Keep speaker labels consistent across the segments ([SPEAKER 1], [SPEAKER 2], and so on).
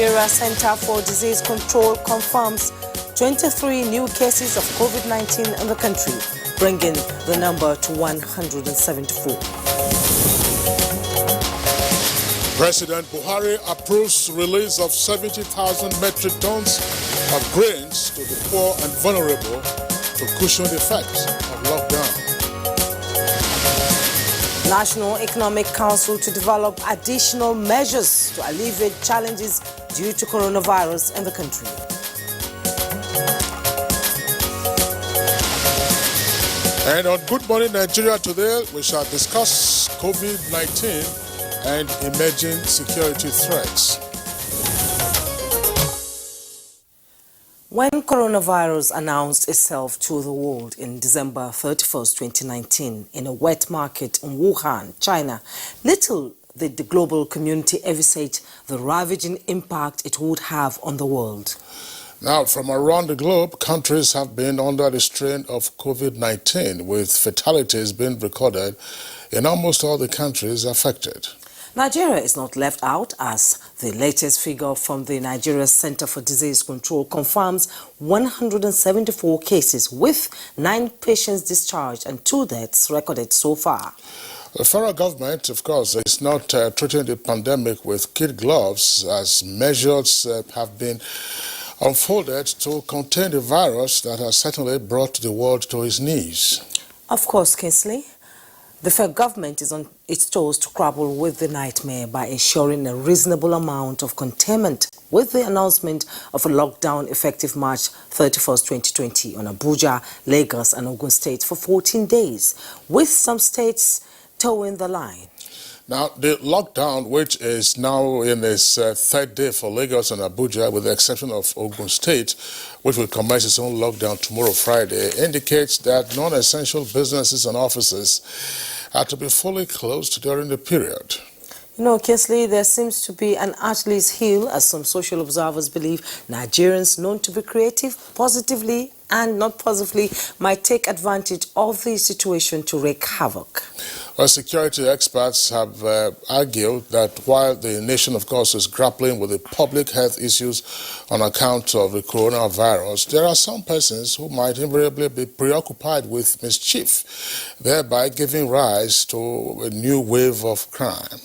[SPEAKER 1] Nigeria Center for Disease Control confirms 23 new cases of COVID-19 in the country, bringing the number to 174.
[SPEAKER 2] President Buhari approves release of 70,000 metric tons of grains to the poor and vulnerable to cushion the effects of lockdown.
[SPEAKER 1] National Economic Council to develop additional measures to alleviate challenges due to coronavirus in the country.
[SPEAKER 2] And on Good Morning Nigeria today, we shall discuss COVID-19 and emerging security threats.
[SPEAKER 1] When coronavirus announced itself to the world in December 31st, 2019, in a wet market in Wuhan, China, little did the global community envisage the ravaging impact it would have on the world.
[SPEAKER 2] Now, from around the globe, countries have been under the strain of COVID-19, with fatalities being recorded in almost all the countries affected.
[SPEAKER 1] Nigeria is not left out, as the latest figure from the Nigeria Center for Disease Control confirms 174 cases, with 9 patients discharged and 2 deaths recorded so far.
[SPEAKER 2] The federal government, of course, is not treating the pandemic with kid gloves, as measures have been unfolded to contain the virus that has certainly brought the world to its knees. Of
[SPEAKER 1] course, Kingsley. The federal government is on its toes to grapple with the nightmare by ensuring a reasonable amount of containment, with the announcement of a lockdown effective March 31st, 2020 on Abuja, Lagos and Ogun State for 14 days, with some states towing the line.
[SPEAKER 2] Now, the lockdown, which is now in its third day for Lagos and Abuja, with the exception of Ogun State, which will commence its own lockdown tomorrow, Friday, indicates that non-essential businesses and offices are to be fully closed during the period.
[SPEAKER 1] You know, Kingsley, there seems to be an Achilles heel, as some social observers believe Nigerians known to be creative, positively and not positively, might take advantage of the situation to wreak havoc.
[SPEAKER 2] Well, security experts have argued that while the nation, of course, is grappling with the public health issues on account of the coronavirus, there are some persons who might invariably be preoccupied with mischief, thereby giving rise to a new wave of crime.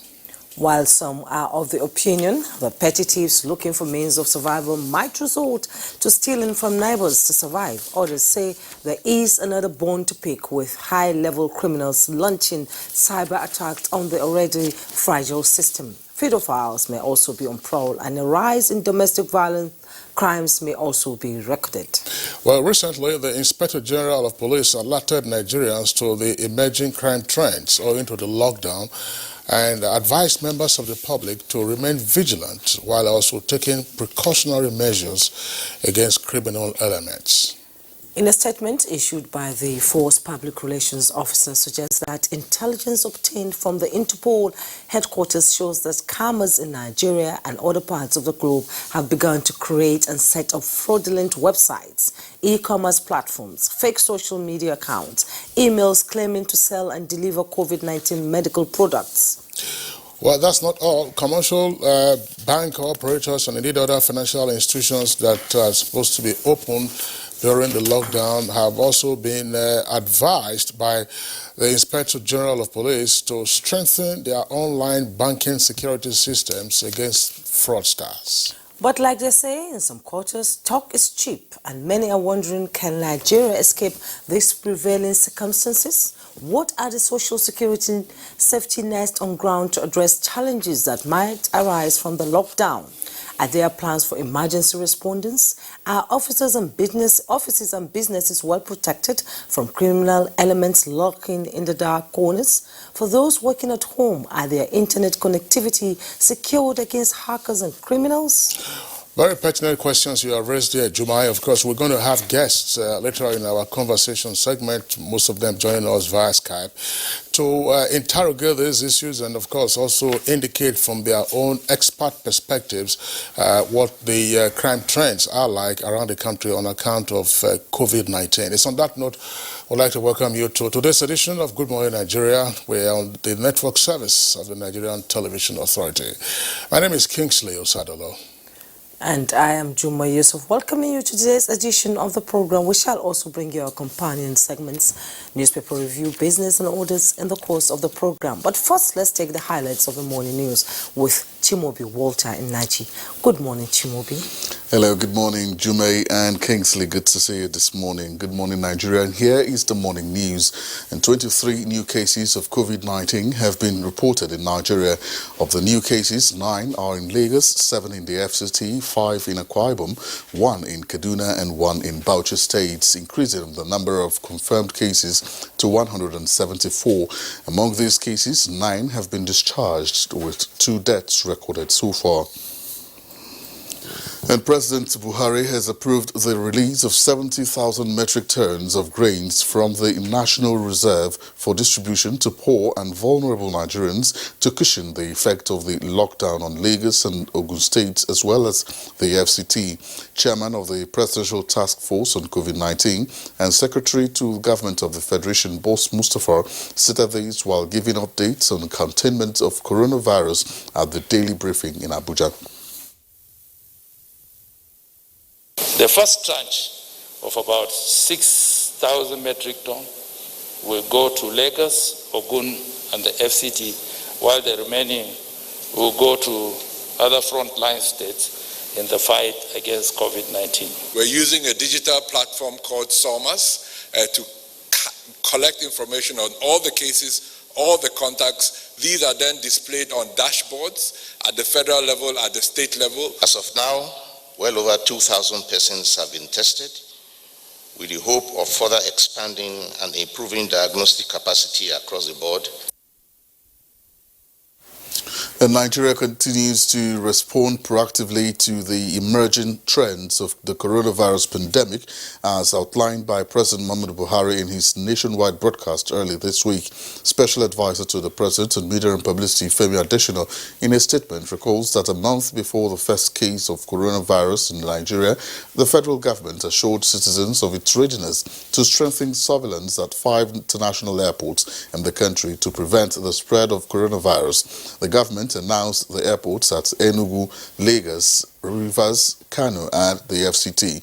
[SPEAKER 1] While some are of the opinion that petty thieves looking for means of survival might resort to stealing from neighbors to survive, others say there is another bone to pick, with high-level criminals launching cyber attacks on the already fragile system. Pedophiles may also be on prowl, and a rise in domestic violence crimes may also be recorded.
[SPEAKER 2] Well, recently, the Inspector General of Police alerted Nigerians to the emerging crime trends owing to the lockdown, and advised members of the public to remain vigilant while also taking precautionary measures against criminal elements.
[SPEAKER 1] In a statement issued by the Force Public Relations Officer, suggests that intelligence obtained from the Interpol headquarters shows that scammers in Nigeria and other parts of the globe have begun to create and set up fraudulent websites, e-commerce platforms, fake social media accounts, emails claiming to sell and deliver COVID-19 medical products.
[SPEAKER 2] Well, that's not all. Commercial bank operators and indeed other financial institutions that are supposed to be open during the lockdown have also been advised by the Inspector General of Police to strengthen their online banking security systems against fraudsters.
[SPEAKER 1] But like they say in some quarters, talk is cheap, and many are wondering, can Nigeria escape these prevailing circumstances? What are the social security safety nets on ground to address challenges that might arise from the lockdown? Are there plans for emergency responders? Are offices and businesses well protected from criminal elements lurking in the dark corners? For those working at home, are their internet connectivity secured against hackers and criminals?
[SPEAKER 2] Very pertinent questions you have raised here, Jumai. Of course, we're going to have guests later in our conversation segment, most of them joining us via Skype, to interrogate these issues and, of course, also indicate from their own expert perspectives what the crime trends are like around the country on account of COVID-19. It's on that note, I'd like to welcome you to today's edition of Good Morning Nigeria. We're on the network service of the Nigerian Television Authority. My name is Kingsley Osadolo.
[SPEAKER 1] And I am Juma Yusuf, welcoming you to today's edition of the program. We shall also bring you our companion segments, newspaper review, business and orders in the course of the program. But first, let's take the highlights of the morning news with Chimobi Walter in Nachi. Good morning, Chimobi.
[SPEAKER 3] Hello, good morning, Jume and Kingsley. Good to see you this morning. Good morning, Nigeria. And here is the morning news. And 23 new cases of COVID-19 have been reported in Nigeria. Of the new cases, 9 are in Lagos, 7 in the FCT, 5 in Akwa Ibom, 1 in Kaduna and 1 in Bauchi states, increasing the number of confirmed cases to 174. Among these cases, 9 have been discharged, with 2 deaths recorded so far. And President Buhari has approved the release of 70,000 metric tons of grains from the National Reserve for distribution to poor and vulnerable Nigerians to cushion the effect of the lockdown on Lagos and Ogun states as well as the FCT. Chairman of the Presidential Task Force on COVID-19 and Secretary to the Government of the Federation, Boss Mustafa, stated this while giving updates on containment of coronavirus at the daily briefing in Abuja.
[SPEAKER 4] The first tranche of about 6,000 metric tons will go to Lagos, Ogun, and the FCT, while the remaining will go to other frontline states in the fight against COVID-19.
[SPEAKER 5] We're using a digital platform called SOMAS to collect information on all the cases, all the contacts. These are then displayed on dashboards at the federal level, at the state level.
[SPEAKER 6] As of now, well over 2,000 persons have been tested, with the hope of further expanding and improving diagnostic capacity across the board.
[SPEAKER 3] And Nigeria continues to respond proactively to the emerging trends of the coronavirus pandemic, as outlined by President Muhammadu Buhari in his nationwide broadcast early this week. Special Advisor to the President on Media and Publicity, Femi Adesina, in a statement recalls that a month before the first case of coronavirus in Nigeria, the federal government assured citizens of its readiness to strengthen surveillance at 5 international airports in the country to prevent the spread of coronavirus. The government announced the airports at Enugu, Lagos, Rivers, Kano and the FCT.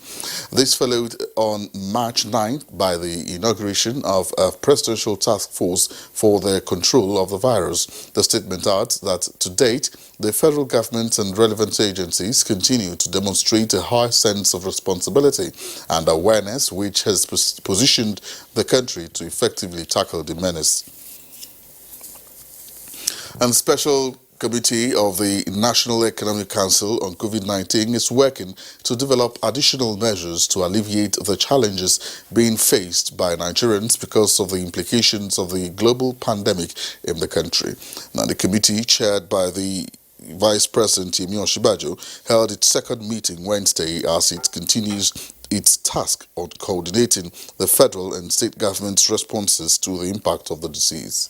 [SPEAKER 3] This followed on March 9th by the inauguration of a presidential task force for the control of the virus. The statement adds that to date, the federal government and relevant agencies continue to demonstrate a high sense of responsibility and awareness, which has positioned the country to effectively tackle the menace. And Special Committee of the National Economic Council on COVID-19 is working to develop additional measures to alleviate the challenges being faced by Nigerians because of the implications of the global pandemic in the country. Now, the committee, chaired by the Vice President Yemi Osinbajo, held its second meeting Wednesday as it continues its task on coordinating the federal and state government's responses to the impact of the disease.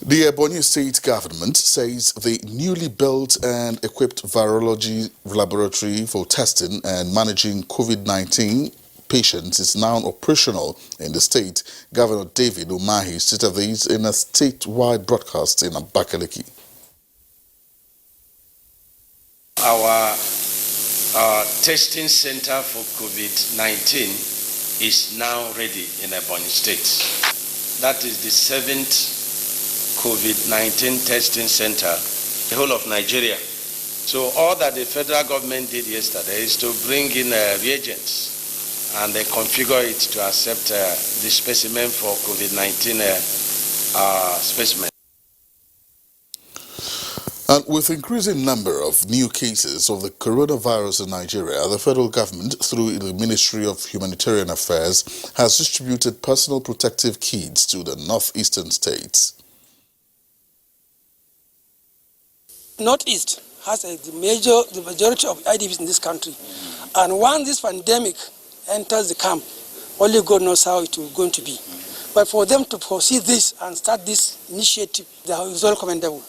[SPEAKER 3] The Ebonyi State government says the newly built and equipped virology laboratory for testing and managing COVID-19 patients is now operational in the state. Governor David Umahi stated this in a statewide broadcast in Abakaliki.
[SPEAKER 7] Our testing center for COVID-19 is now ready in Ebonyi State. That is the 7th COVID-19 testing center, the whole of Nigeria. So all that the federal government did yesterday is to bring in reagents and they configure it to accept the specimen for COVID-19 specimen.
[SPEAKER 3] And with increasing number of new cases of the coronavirus in Nigeria, the federal government, through the Ministry of Humanitarian Affairs, has distributed personal protective kits to the northeastern states.
[SPEAKER 8] Northeast has the majority of IDPs in this country. And once this pandemic enters the camp, only God knows how it will going to be. But for them to foresee this and start this initiative, that is all commendable.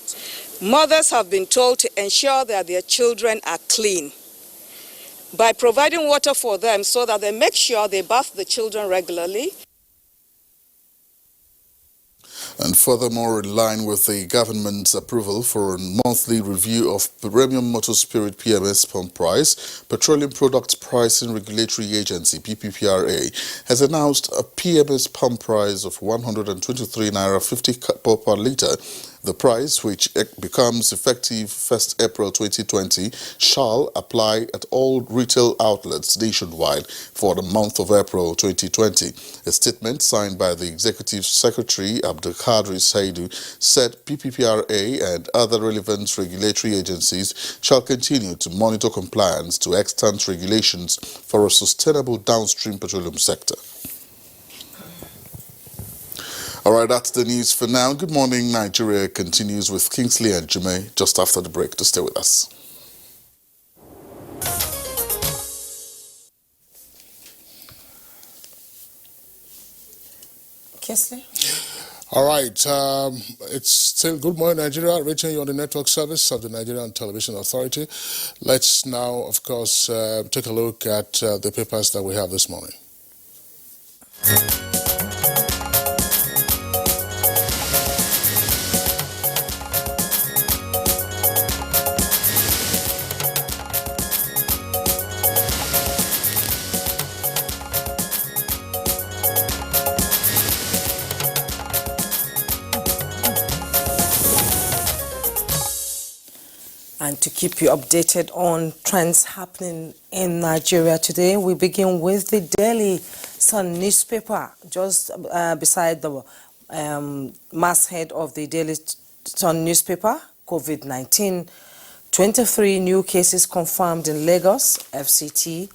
[SPEAKER 9] Mothers have been told to ensure that their children are clean by providing water for them so that they make sure they bath the children regularly.
[SPEAKER 3] And furthermore, in line with the government's approval for a monthly review of Premium Motor Spirit PMS pump price, Petroleum Products Pricing Regulatory Agency (PPPRA) has announced a PMS pump price of 123 naira 50 per litre. The price, which becomes effective 1st April 2020, shall apply at all retail outlets nationwide for the month of April 2020. A statement signed by the Executive Secretary Abdulkadir Saidu said PPPRA and other relevant regulatory agencies shall continue to monitor compliance to extant regulations for a sustainable downstream petroleum sector. All right, that's the news for now. Good morning, Nigeria continues with Kingsley and Jume just after the break. To stay with us.
[SPEAKER 1] Kingsley?
[SPEAKER 2] All right, it's still Good Morning Nigeria, reaching you on the network service of the Nigerian Television Authority. Let's now, of course, take a look at the papers that we have this morning.
[SPEAKER 1] And to keep you updated on trends happening in Nigeria today, we begin with the Daily Sun newspaper, just beside the masthead of the Daily Sun newspaper, COVID-19. 23 new cases confirmed in Lagos, FCT,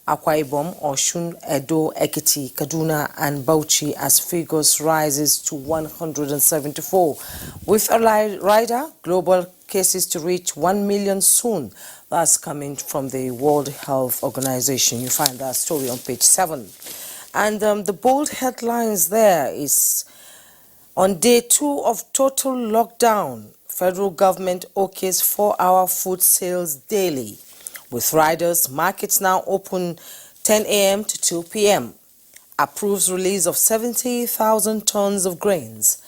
[SPEAKER 1] Akwa Ibom, Osun, Edo, Ekiti, Kaduna, and Bauchi as figures rises to 174. With a rider, global cases to reach 1 million soon. That's coming from the World Health Organization. You find that story on page 7. And the bold headlines there is, on day 2 of total lockdown, federal government okays 4-hour food sales daily. With riders, markets now open 10 a.m. to 2 p.m. Approves release of 70,000 tons of grains.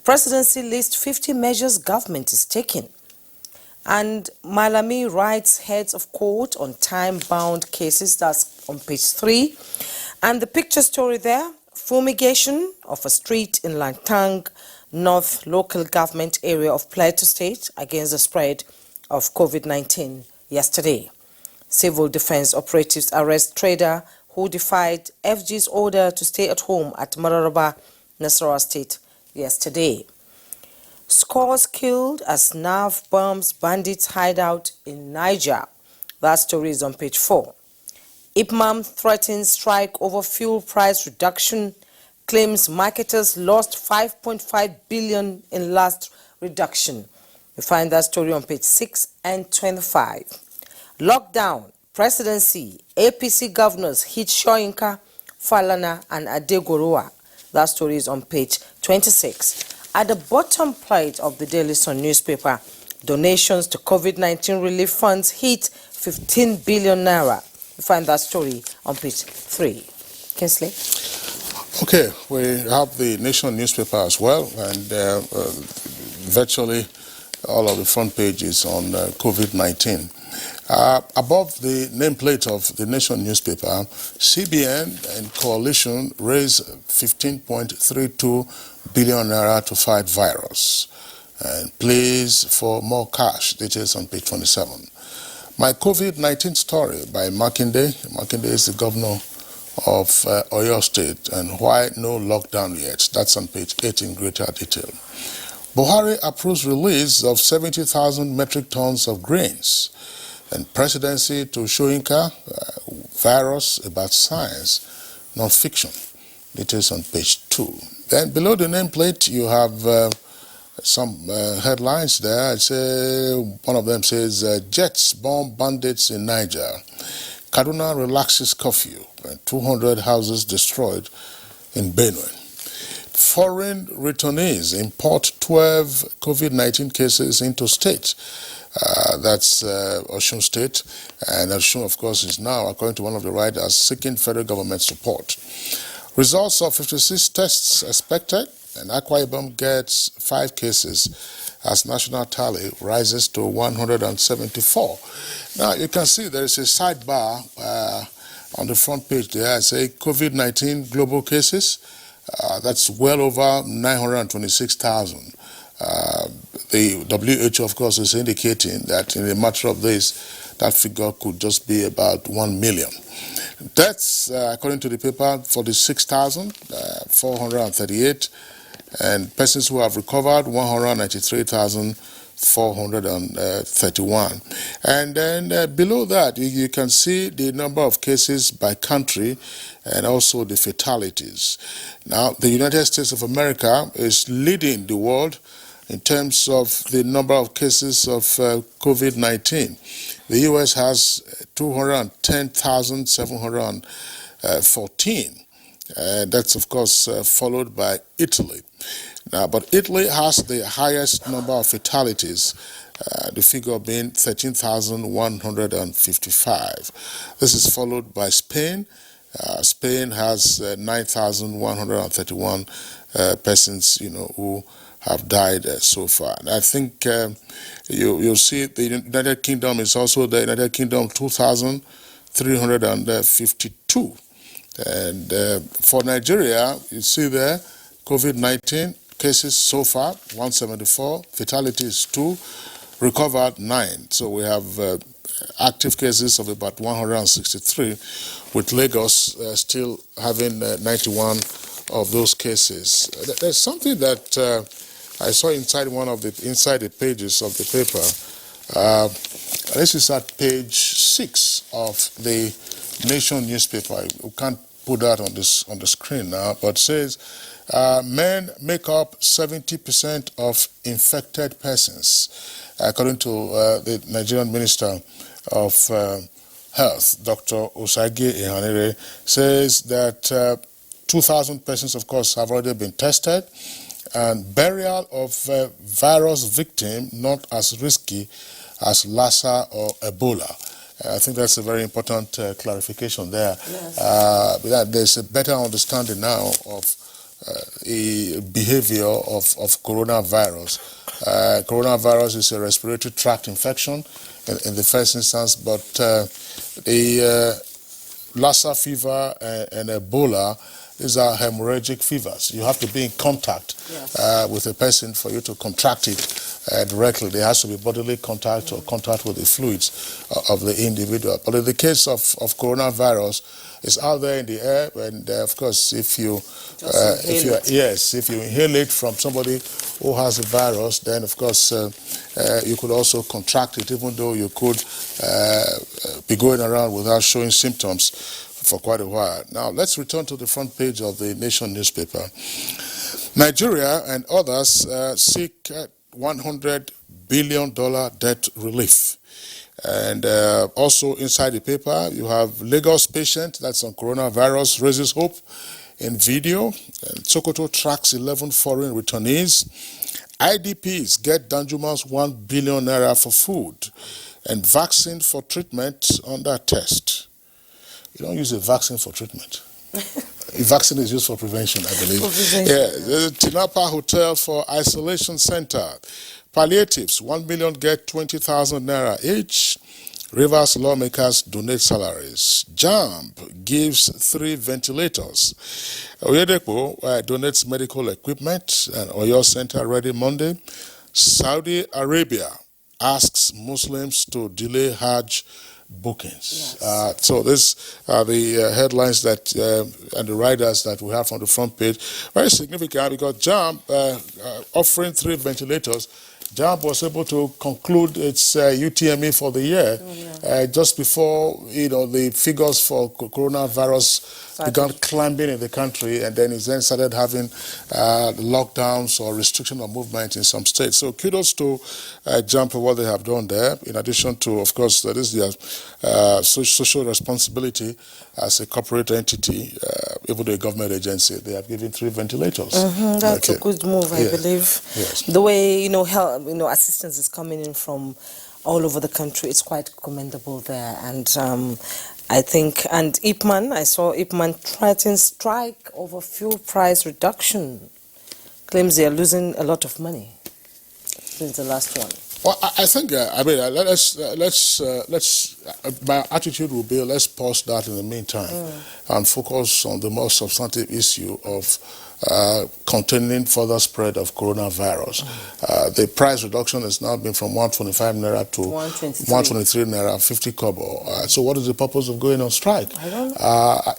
[SPEAKER 1] Presidency lists 50 measures government is taking. And Malami writes heads of court on time-bound cases. That's on page 3. And the picture story there, fumigation of a street in Langtang, North local government area of Plateau State against the spread of COVID-19 yesterday. Civil defense operatives arrest trader who defied FG's order to stay at home at Mararaba, Nasarawa State yesterday. Scores killed as NAV bombs bandits hideout in Niger. That story is on page 4. IPMAM threatens strike over fuel price reduction, claims marketers lost 5.5 billion in last reduction. You find that story on page 6 and 25. Lockdown, presidency, APC governors hit Soyinka, Falana, and Adegoroa. That story is on page 26. At the bottom plate of the Daily Sun newspaper, donations to COVID-19 relief funds hit 15 billion naira. You find that story on page 3. Kingsley?
[SPEAKER 2] Okay, we have the Nation newspaper as well, and virtually all of the front pages on COVID-19. Above the nameplate of the Nation newspaper, CBN and coalition raised 15.32 billion naira to fight virus and pleas for more cash. Details on page 27. My COVID-19 story by Makinde. Makinde is the governor of Oyo State, and why no lockdown yet. That's on page 8 in greater detail. Buhari approves release of 70,000 metric tons of grains. And presidency to Soyinka, virus about science, non-fiction. Details on page 2. Then below the nameplate, you have some headlines there. I say one of them says, jets bomb bandits in Niger. Kaduna relaxes curfew. And 200 houses destroyed in Benue. Foreign returnees import 12 COVID-19 cases into state. That's Osun State, and Osun, of course, is now, according to one of the writers, seeking federal government support. Results of 56 tests expected. and Akwa Ibom gets 5 cases as national tally rises to 174. Now, you can see there is a sidebar on the front page there. I say COVID-19 global cases. That's well over 926,000. The WHO, of course, is indicating that in a matter of days, that figure could just be about 1 million. Deaths, according to the paper, 46,438, and persons who have recovered, 193,431. And then below that, you can see the number of cases by country and also the fatalities. Now, the United States of America is leading the world in terms of the number of cases of COVID-19. The U.S. has 210,714. That's, of course, followed by Italy. Now, but Italy has the highest number of fatalities, the figure being 13,155. This is followed by Spain. Spain has 9,131 persons, who have died so far. And I think you'll see the United Kingdom is also the United Kingdom 2,352. And for Nigeria, you see there, COVID-19 cases so far, 174, fatalities 2, recovered 9. So we have active cases of about 163, with Lagos still having 91 of those cases. There's something that I saw inside inside the pages of the paper. This is at page 6 of the Nation newspaper. We can't put that on the screen now, but it says men make up 70% of infected persons, according to the Nigerian Minister of Health, Dr. Osage Ihanire, says that 2,000 persons, of course, have already been tested, and burial of virus victim not as risky as Lassa or Ebola. I think that's a very important clarification there.
[SPEAKER 1] Yes.
[SPEAKER 2] That there's a better understanding now of the behavior of coronavirus. Coronavirus is a respiratory tract infection in the first instance, but the Lassa fever and Ebola, these are hemorrhagic fevers. You have to be in contact with a person for you to contract it directly. There has to be bodily contact or contact with the fluids of the individual. But in the case of coronavirus, it's out there in the air, and of course, if you inhale it from somebody who has the virus, then of course you could also contract it, even though you could be going around without showing symptoms for quite a while. Now, let's return to the front page of the Nation newspaper. Nigeria and others seek $100 billion debt relief. And also inside the paper, you have Lagos patient, that's on coronavirus, raises hope in video. And Sokoto tracks 11 foreign returnees. IDPs get Danjuma's 1 billion naira for food. And vaccine for treatment under test. You don't use a vaccine for treatment. A vaccine is used for prevention, I believe. The Tinapa Hotel for Isolation Center. Palliatives, 1 million get 20,000 naira each. Rivers lawmakers donate salaries. JAMB gives 3 ventilators. Oyedepo donates medical equipment. And Oyo Center ready Monday. Saudi Arabia asks Muslims to delay Hajj bookings. Yes. So these are the headlines that and the riders that we have on the front page. Very significant because JAMB offering 3 ventilators. JAMB was able to conclude its UTME for the year just before the figures for coronavirus began climbing in the country, and then it then started having lockdowns or restriction of movement in some states. So kudos to JAMB for what they have done there. In addition to, of course, that is their social responsibility as a corporate entity, even a government agency. They have given 3 ventilators.
[SPEAKER 1] That's a good move, I believe.
[SPEAKER 2] Yes.
[SPEAKER 1] The way assistance is coming in from all over the country, it's quite commendable there. And I think, and I saw Ipman threaten strike over fuel price reduction. claims they are losing a lot of money since the last one.
[SPEAKER 2] Well, I think, my attitude will be, let's pause that in the meantime and focus on the more substantive issue of containing further spread of coronavirus. The price reduction has now been from 125 naira to 123 naira 50 kobo. So what is the purpose of going on strike?
[SPEAKER 1] I don't know.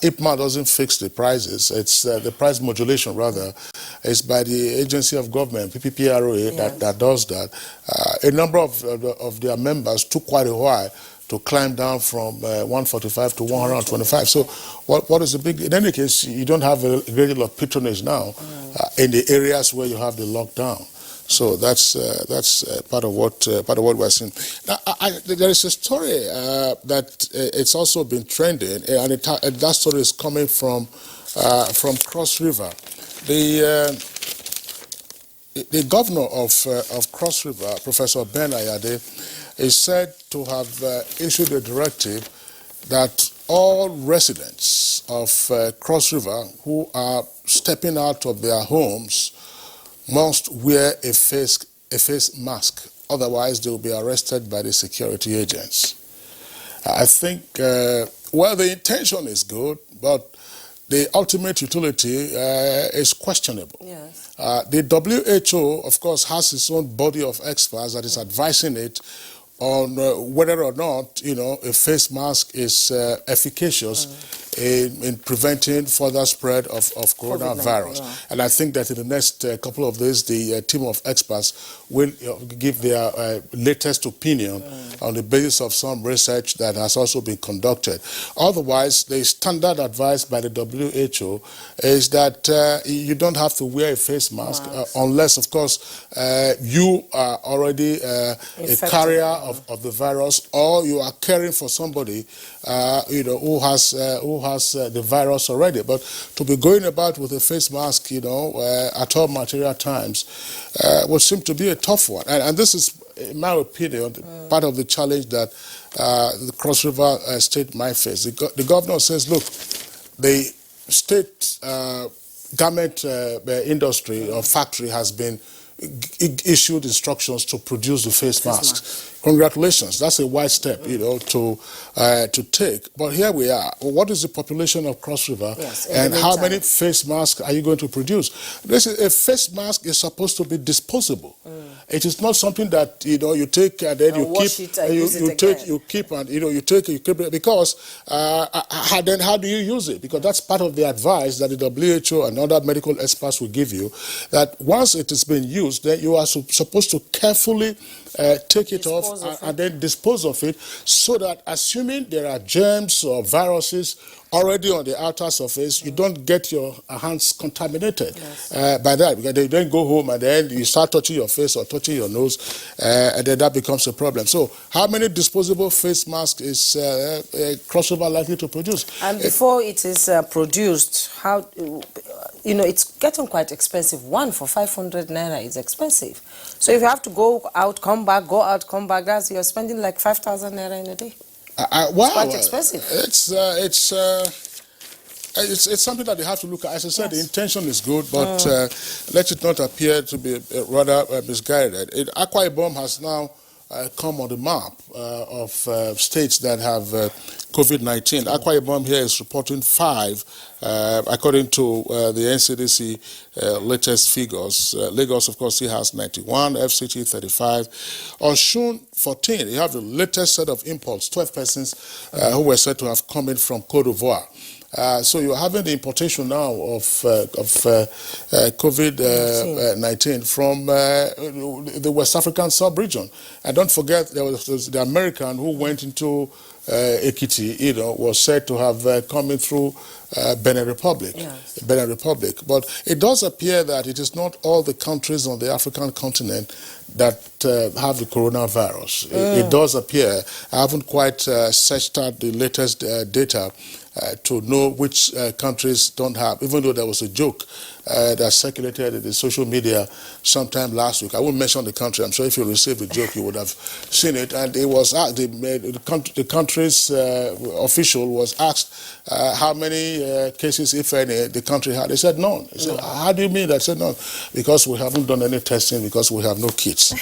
[SPEAKER 2] IPMA doesn't fix the prices. It's the price modulation, rather, is by the agency of government, PPPROA, that does that. A number of their members took quite a while to climb down from 145 to 125. So what is the big... In any case, you don't have a great deal of patronage now in the areas where you have the lockdown. So that's part of what we're seeing. Now, there is a story that it's also been trending, and that story is coming from Cross River. The governor of Cross River, Professor Ben Ayade, is said to have issued a directive that all residents of Cross River who are stepping out of their homes must wear a face mask. Otherwise, they will be arrested by the security agents. I think, well, the intention is good, but the ultimate utility is questionable.
[SPEAKER 1] Yes.
[SPEAKER 2] The WHO, of course, has its own body of experts that is advising it on whether or not, a face mask is efficacious in preventing further spread of coronavirus. And I think that in the next couple of days, the team of experts will give their latest opinion on the basis of some research that has also been conducted. Otherwise, the standard advice by the WHO is that you don't have to wear a face mask unless, of course, you are already a carrier of the virus, or you are caring for somebody who has the virus already. But to be going about with a face mask, at all material times, would seem to be a tough one. And this is, in my opinion, part of the challenge that the Cross River State might face. The governor says, look, the state garment industry or factory has been issued instructions to produce the face masks. Congratulations, that's a wide step, to take. But here we are. What is the population of Cross River, and how many face masks are you going to produce? A face mask is supposed to be disposable. It is not something that you take and then you keep. You keep it, because then how do you use it? Because that's part of the advice that the WHO and other medical experts will give you. That once it is being used, then you are supposed to carefully take it off and then dispose of it, so that, assuming there are germs or viruses already on the outer surface, you don't get your hands contaminated by that, because they then go home and then you start touching your face or touching your nose, and then that becomes a problem. So how many disposable face masks is Cross River likely to produce?
[SPEAKER 1] And before it is produced, how, it's getting quite expensive. One for 500 naira is expensive. So if you have to go out, come back, go out, come back, you're spending like 5,000 naira in a day.
[SPEAKER 2] Wow,
[SPEAKER 1] it's quite expensive.
[SPEAKER 2] It's something that they have to look at. As I said, the intention is good, but let it not appear to be rather misguided. Akwa Ibom has now come on the map of states that have COVID-19. Akwa Ibom here is reporting 5, according to the NCDC latest figures. Lagos, of course, he has 91, FCT 35, Osun 14. You have the latest set of imports, 12 persons who were said to have come in from Côte d'Ivoire. So you're having the importation now of COVID-19 from the West African sub-region. And don't forget, there was the American who went into Ekiti, was said to have come in through Benin Republic. Benin Republic. But it does appear that it is not all the countries on the African continent that have the coronavirus. It does appear. I haven't quite searched out the latest data to know which countries don't have, even though there was a joke that circulated in the social media sometime last week. I won't mention the country. I'm sure if you received the joke, you would have seen it. And it was the country's official was asked how many cases, if any, the country had. They said none. They said, how do you mean that? I said none. Because we haven't done any testing, because we have no kits.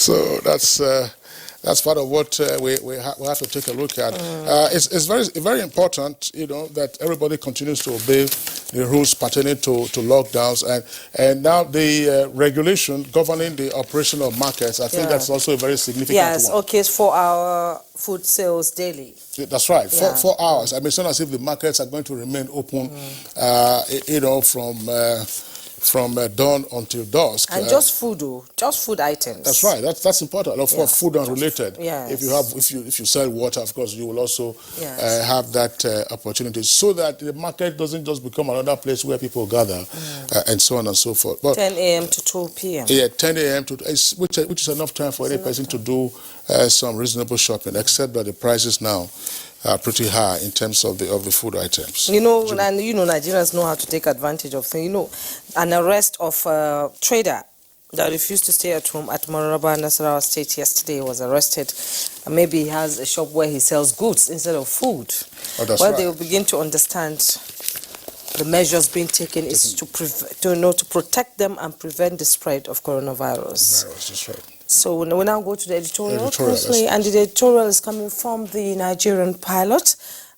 [SPEAKER 2] So that's part of what we have to take a look at. It's very important, that everybody continues to obey the rules pertaining to lockdowns, and now the regulation governing the operation of markets. I think that's also a very significant one.
[SPEAKER 1] Yes, okay, it's 4 hour food sales daily.
[SPEAKER 2] That's right, 4 hours. I mean, it's not as if the markets are going to remain open, from dawn until dusk.
[SPEAKER 1] And just food items.
[SPEAKER 2] That's right. That's important. Of course, food unrelated.
[SPEAKER 1] Yes.
[SPEAKER 2] If you sell water, of course, you will also have that opportunity, so that the market doesn't just become another place where people gather and so on and so forth. But
[SPEAKER 1] 10 a.m. to 2 p.m.
[SPEAKER 2] Yeah, 10 a.m. to which is enough time for any person to do some reasonable shopping, except that the prices now are pretty high in terms of the food items.
[SPEAKER 1] Nigerians know how to take advantage of things. An arrest of a trader that refused to stay at home at Mararaba, Nasarawa State yesterday was arrested. Maybe he has a shop where he sells goods instead of food.
[SPEAKER 2] Oh, that's right.
[SPEAKER 1] They will begin to understand the measures being taken is to protect them and prevent the spread of coronavirus.
[SPEAKER 2] That's right.
[SPEAKER 1] So we now go to the editorial closely, and the editorial is coming from the Nigerian pilot,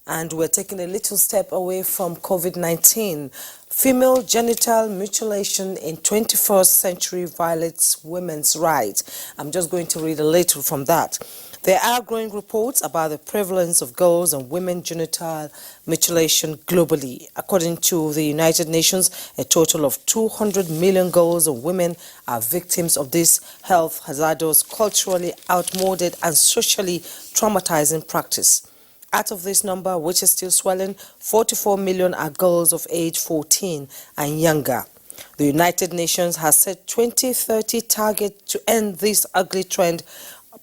[SPEAKER 1] and we're taking a little step away from COVID-19. Female genital mutilation in 21st century violates women's rights. I'm just going to read a little from that. There are growing reports about the prevalence of girls and women genital mutilation globally. According to the United Nations, a total of 200 million girls and women are victims of this health hazardous, culturally outmoded and socially traumatizing practice. Out of this number, which is still swelling, 44 million are girls of age 14 and younger. The United Nations has set 2030 target to end this ugly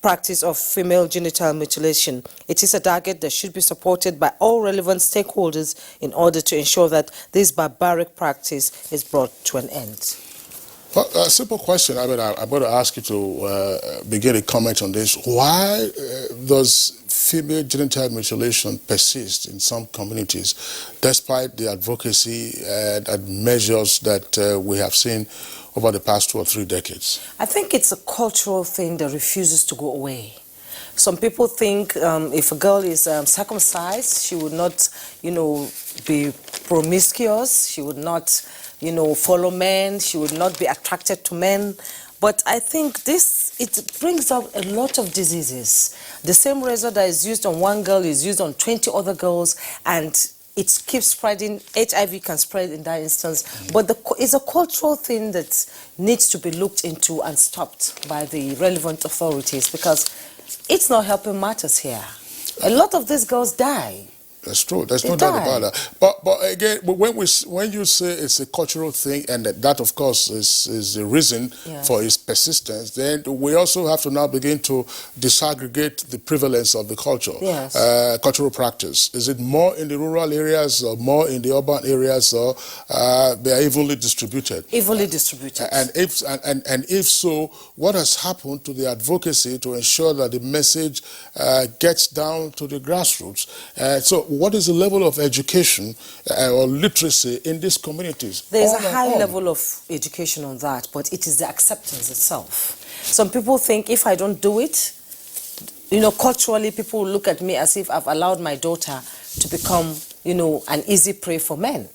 [SPEAKER 1] practice of female genital mutilation. It is a target that should be supported by all relevant stakeholders in order to ensure that this barbaric practice is brought to an end.
[SPEAKER 2] Well, a simple question. I'm going to ask you to begin a comment on this. Why does female genital mutilation persist in some communities, despite the advocacy and measures that we have seen over the past 2 or 3 decades?
[SPEAKER 1] I think it's a cultural thing that refuses to go away. Some people think if a girl is circumcised, she would not, be promiscuous. She would not, follow men. She would not be attracted to men. But I think it brings out a lot of diseases. The same razor that is used on one girl is used on 20 other girls, and it keeps spreading. HIV can spread in that instance. But it's a cultural thing that needs to be looked into and stopped by the relevant authorities, because it's not helping matters here. A lot of these girls die.
[SPEAKER 2] That's true. There's no doubt about that. But again, when you say it's a cultural thing, and that of course is the reason for its persistence, then we also have to now begin to disaggregate the prevalence of the culture, cultural practice. Is it more in the rural areas or more in the urban areas, or they are evenly distributed? Evenly distributed. And if so, what has happened to the advocacy to ensure that the message gets down to the grassroots? So what is the level of education or literacy in these communities?
[SPEAKER 1] There's a high level of education on that, but it is the acceptance itself. Some people think if I don't do it, culturally people look at me as if I've allowed my daughter to become, an easy prey for men.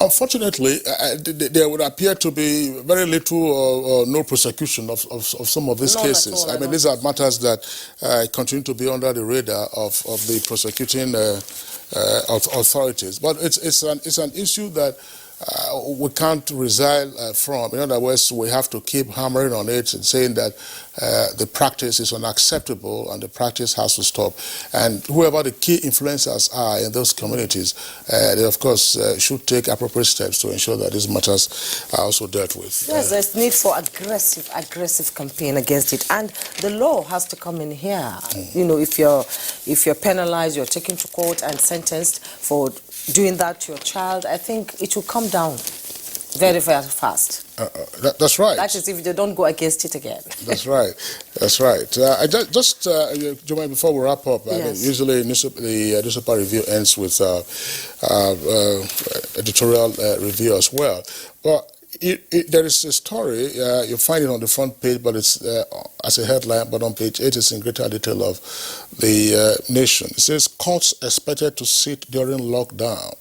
[SPEAKER 2] Unfortunately, there would appear to be very little or no prosecution of some of these cases. I mean, these are matters that continue to be under the radar of the prosecuting authorities. But it's an issue that we can't resile from. In other words, we have to keep hammering on it and saying that the practice is unacceptable and the practice has to stop. And whoever the key influencers are in those communities, they of course should take appropriate steps to ensure that these matters are also dealt with.
[SPEAKER 1] Yes, there's need for aggressive campaign against it, and the law has to come in here. You know, if you're penalized, you're taken to court and sentenced for doing that to your child, I think it will come down very fast.
[SPEAKER 2] That's right.
[SPEAKER 1] That is if they don't go against it again.
[SPEAKER 2] That's right. That's right. I just Jumai, before we wrap up,
[SPEAKER 1] Yes.
[SPEAKER 2] usually the newspaper review ends with editorial review as well. But there is a story, you find it on the front page, but it's as a headline, but on page 8 it's in greater detail of the Nation. It says, courts expected to sit during lockdown,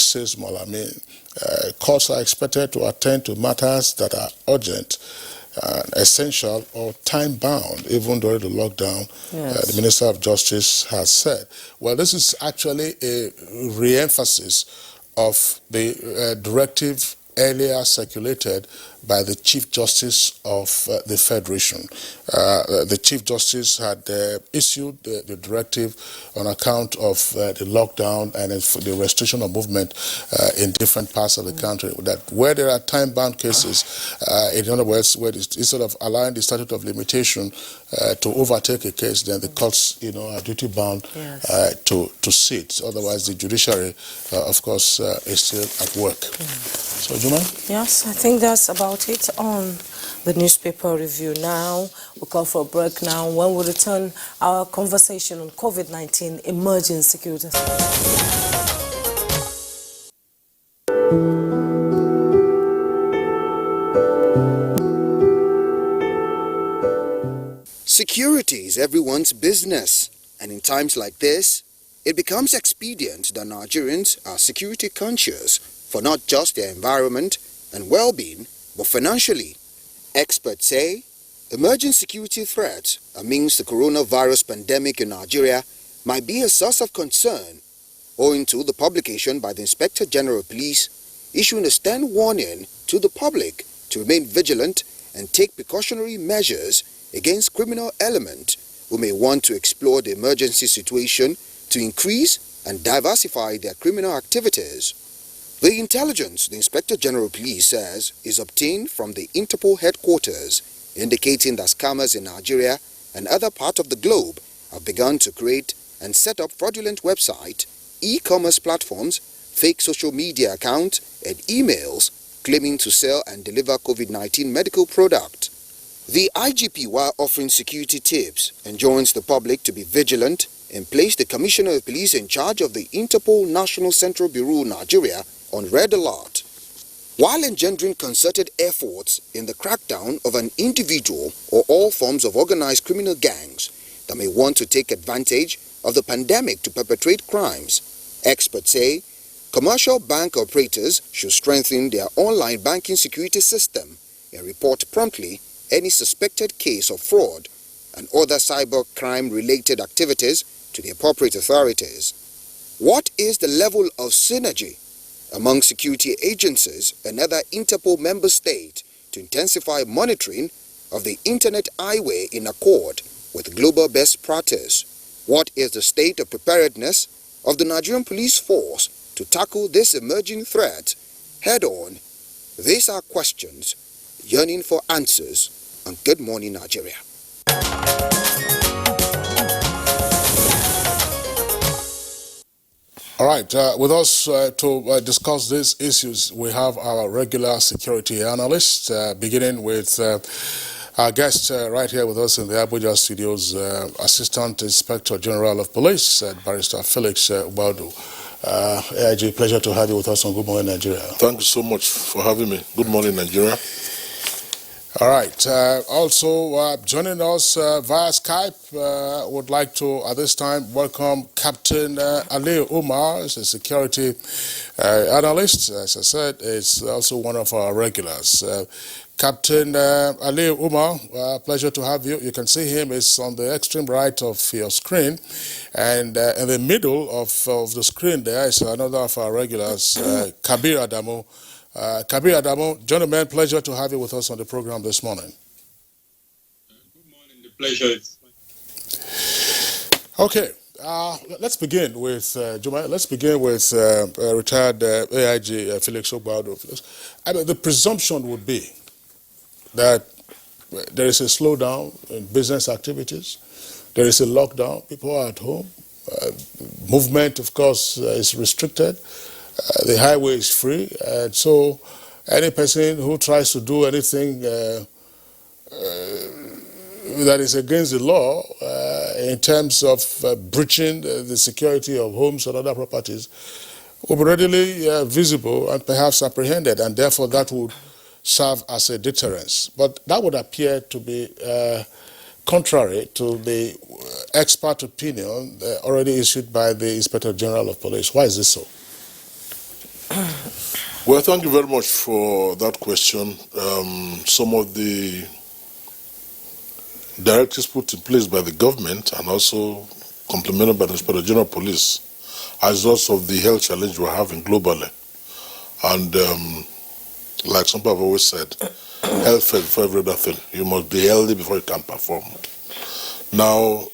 [SPEAKER 2] says Malami. Courts are expected to attend to matters that are urgent, essential or time-bound, even during the lockdown,
[SPEAKER 1] Yes.
[SPEAKER 2] the Minister of Justice has said. Well, this is actually a re-emphasis of the directive earlier circulated by the Chief Justice of the Federation. The Chief Justice had issued the directive on account of the lockdown and the restriction of movement in different parts of the country, that where there are time-bound cases, in other words, where instead of allowing the statute of limitation to overtake a case, then the courts, are duty-bound to sit. Otherwise, the judiciary, of course, is still at work. So, Juma?
[SPEAKER 1] Yes, I think that's about it on the newspaper review now. We'll call for a break now. When we return, our conversation on COVID-19 emerging security.
[SPEAKER 10] Security is everyone's business, and in times like this, it becomes expedient that Nigerians are security conscious for not just their environment and well-being, but financially. Experts say emerging security threats amidst the coronavirus pandemic in Nigeria might be a source of concern, owing to the publication by the Inspector General of Police issuing a stern warning to the public to remain vigilant and take precautionary measures against criminal elements who may want to exploit the emergency situation to increase and diversify their criminal activities. The intelligence the Inspector General of Police says is obtained from the Interpol headquarters, indicating that scammers in Nigeria and other parts of the globe have begun to create and set up fraudulent websites, e-commerce platforms, fake social media accounts, and emails claiming to sell and deliver COVID-19 medical products. The IGP, while offering security tips, enjoins the public to be vigilant and place the Commissioner of Police in charge of the Interpol National Central Bureau Nigeria on red alert. While engendering concerted efforts in the crackdown of an individual or all forms of organized criminal gangs that may want to take advantage of the pandemic to perpetrate crimes, experts say commercial bank operators should strengthen their online banking security system and report promptly any suspected case of fraud and other cyber crime-related activities to the appropriate authorities. What is the level of synergy among security agencies and other Interpol member states to intensify monitoring of the Internet highway in accord with global best practice? What is the state of preparedness of the Nigerian police force to tackle this emerging threat head-on? These are questions yearning for answers on Good Morning Nigeria.
[SPEAKER 2] All right, with us to discuss these issues, we have our regular security analyst, beginning with our guest right here with us in the Abuja studios, Assistant Inspector General of Police, Barrister Felix Ubadu. AIG, pleasure to have you with us on Good Morning Nigeria.
[SPEAKER 11] Thank you so much for having me. Good morning, Nigeria.
[SPEAKER 2] All right. Also joining us via Skype, would like to, at this time, welcome Captain Ali Umar. He's a security analyst. As I said, is also one of our regulars. Captain Ali Umar, pleasure to have you. You can see him. It's on the extreme right of your screen. And in the middle of the screen there is another of our regulars, Kabir Adamu. Kabir Adamu, gentlemen, pleasure to have you with us on the program this morning.
[SPEAKER 12] pleasure is mine.
[SPEAKER 2] Okay, let's begin with Juma. Let's begin with retired AIG Felix Ogbado. I mean, the presumption would be that there is a slowdown in business activities. There is a lockdown. People are at home. Movement, of course, is restricted. The highway is free, and so any person who tries to do anything that is against the law in terms of breaching the security of homes and other properties will be readily visible and perhaps apprehended, and therefore that would serve as a deterrence. But that would appear to be contrary to the expert opinion already issued by the Inspector General of Police. Why is this so?
[SPEAKER 11] Well, thank you very much for that question. Some of the directives put in place by the government and also complemented by the Inspector General of Police as also of the health challenge we're having globally. And like some people have always said, health first before every other thing. You must be healthy before you can perform. Now,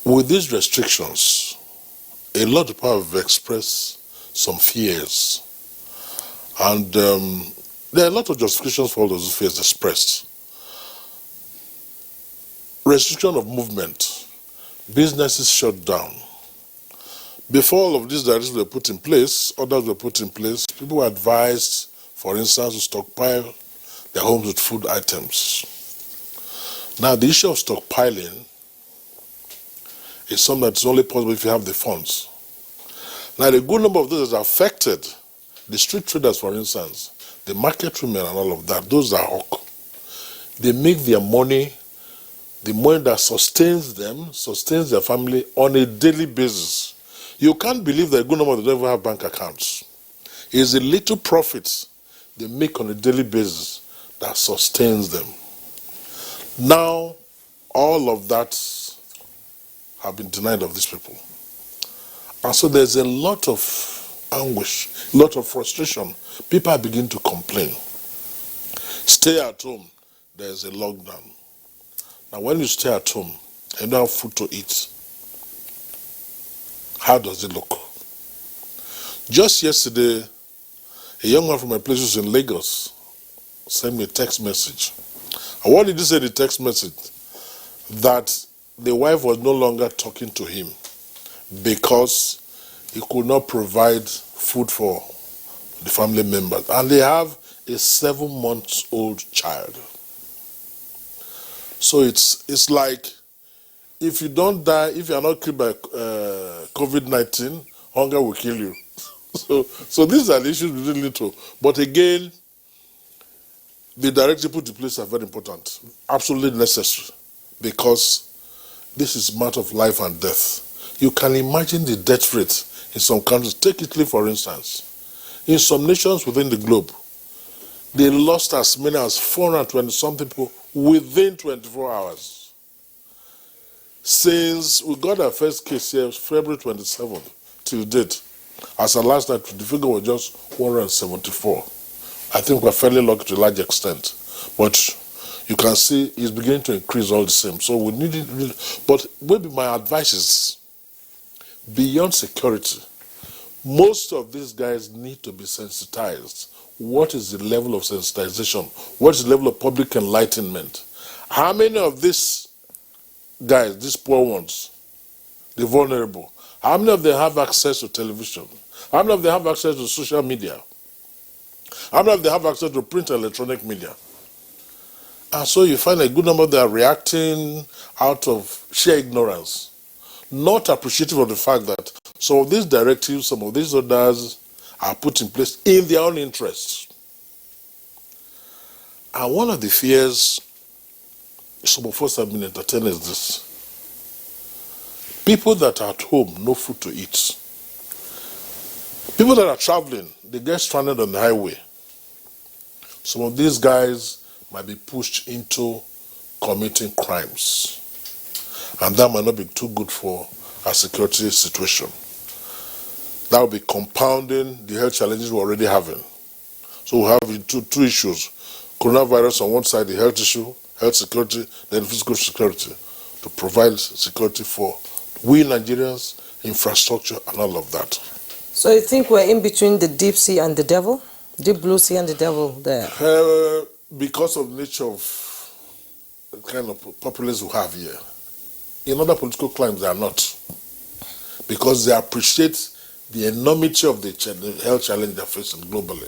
[SPEAKER 11] with these restrictions, a lot of people have expressed some fears. And there are a lot of justifications for all those fears expressed. Restriction of movement, businesses shut down. Before all of these directives were put in place, others were put in place, people were advised, for instance, to stockpile their homes with food items. Now, the issue of stockpiling is something that's only possible if you have the funds. Now, the good number of those that are affected, the street traders, for instance, the market women and all of that, those are hawk. They make their money, the money that sustains them, sustains their family on a daily basis. You can't believe that a good number of them don't even have bank accounts. It's the little profits they make on a daily basis that sustains them. Now, all of that have been denied of these people. And so there's a lot of anguish, a lot of frustration. People are beginning to complain. Stay at home, there's a lockdown. Now, when you stay at home and don't have food to eat, how does it look? Just yesterday, a young man from my place who's in Lagos sent me a text message. And what did he say in the text message? That the wife was no longer talking to him because he could not provide food for the family members. And they have a 7-month-old child. So it's like, if you don't die, if you are not killed by COVID-19, hunger will kill you. So these are the issues we really need to. But again, the directives put in place are very important, absolutely necessary, because this is a matter of life and death. You can imagine the death rate in some countries. Take Italy, for instance. In some nations within the globe, they lost as many as 420-something people within 24 hours. Since we got our first case here, February 27th, till date, as of last night, the figure was just 174. I think we're fairly lucky to a large extent. But you can see it's beginning to increase all the same. So we need it really. But maybe my advice is, beyond security, most of these guys need to be sensitized. What is the level of sensitization? What is the level of public enlightenment? How many of these guys, these poor ones, the vulnerable, how many of them have access to television? How many of them have access to social media? How many of them have access to print and electronic media? And so you find a good number that are reacting out of sheer ignorance, not appreciative of the fact that some of these directives, some of these orders are put in place in their own interests. And one of the fears some of us have been entertaining is this. People that are at home, no food to eat. People that are traveling, they get stranded on the highway. Some of these guys might be pushed into committing crimes. And that might not be too good for our security situation. That will be compounding the health challenges we're already having. So we have two issues. Coronavirus on one side, the health issue, health security, then physical security, to provide security for we Nigerians, infrastructure, and all of that.
[SPEAKER 1] So you think we're in between the deep sea and the devil? Deep blue sea and the devil there?
[SPEAKER 11] Because of the nature of the kind of populace we have here. In other political climes, they are not. Because they appreciate the enormity of the health challenge they're facing globally.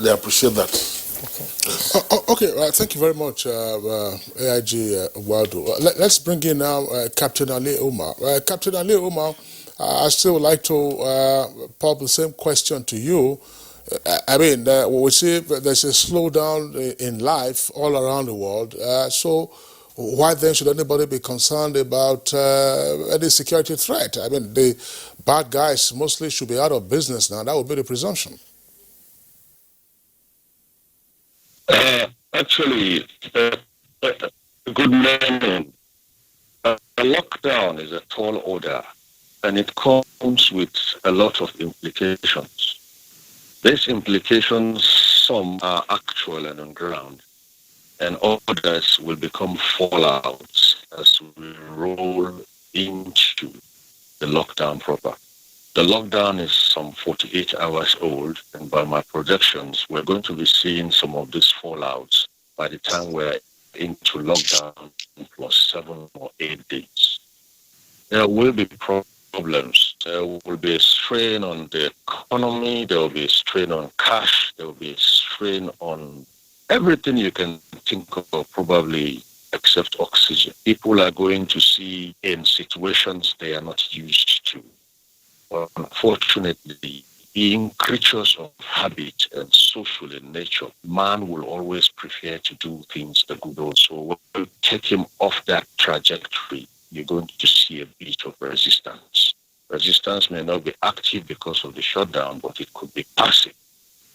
[SPEAKER 11] They appreciate that.
[SPEAKER 1] Okay.
[SPEAKER 11] Yes.
[SPEAKER 2] Okay, thank you very much, AIG Waldo. Let's bring in now Captain Ali Umar. Captain Ali Umar, I still would like to pop the same question to you. I mean, we see there's a slowdown in life all around the world. So why then should anybody be concerned about any security threat? I mean, the bad guys mostly should be out of business now. That would be the presumption.
[SPEAKER 12] Actually, good morning. A lockdown is a tall order, and it comes with a lot of implications. These implications, some are actual and on ground, and others will become fallouts as we roll into the lockdown proper. The lockdown is some 48 hours old, and by my projections, we're going to be seeing some of these fallouts by the time we're into lockdown plus 7 or 8 days. There will be problems. There will be a strain on the economy. There will be a strain on cash. There will be a strain on everything you can think of, probably except oxygen. People are going to see in situations they are not used to. Unfortunately, being creatures of habit and social in nature, man will always prefer to do things the good old. So when you take him off that trajectory, you're going to see a bit of resistance. Resistance may not be active because of the shutdown, but it could be passive.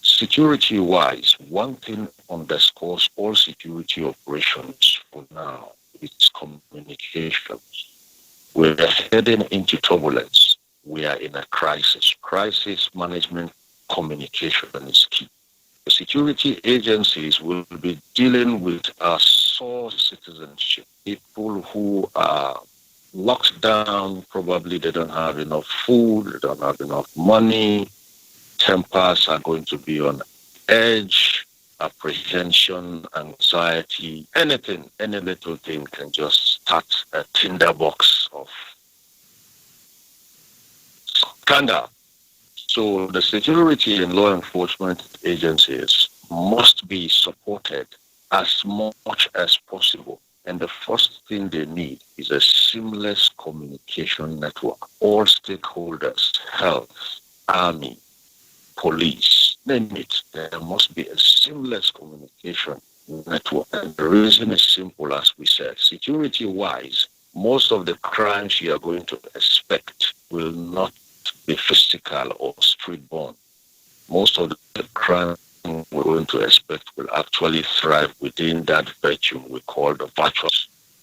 [SPEAKER 12] Security-wise, one thing underscores all security operations for now. It's communications. We're heading into turbulence. We are in a crisis. Crisis management communication is key. The security agencies will be dealing with our sole citizenship. People who are locked down, probably they don't have enough food, they don't have enough money. Tempers are going to be on edge, apprehension, anxiety, anything, any little thing can just start a tinderbox of scandal. So the security and law enforcement agencies must be supported as much as possible. And the first thing they need is a seamless communication network. All stakeholders, health, army, police, name it, there must be a seamless communication network. And the reason is simple, as we said. Security-wise, most of the crimes you are going to expect will not be physical or street-borne. Most of the crime we're going to expect will actually thrive within that vacuum we call the virtual.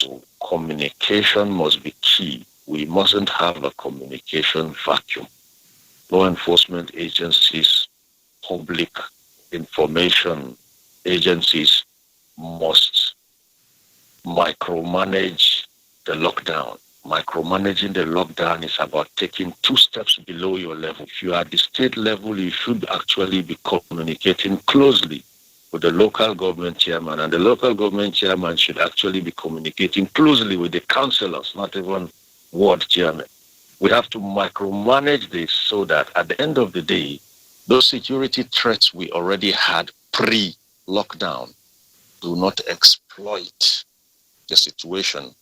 [SPEAKER 12] So communication must be key. We mustn't have a communication vacuum. Law enforcement agencies, public information agencies must micromanage the lockdown. Micromanaging the lockdown is about taking 2 steps below your level. If you are at the state level, you should actually be communicating closely with the local government chairman, and the local government chairman should actually be communicating closely with the councillors, not even ward chairman. We have to micromanage this so that at the end of the day, those security threats we already had pre-lockdown do not exploit the situation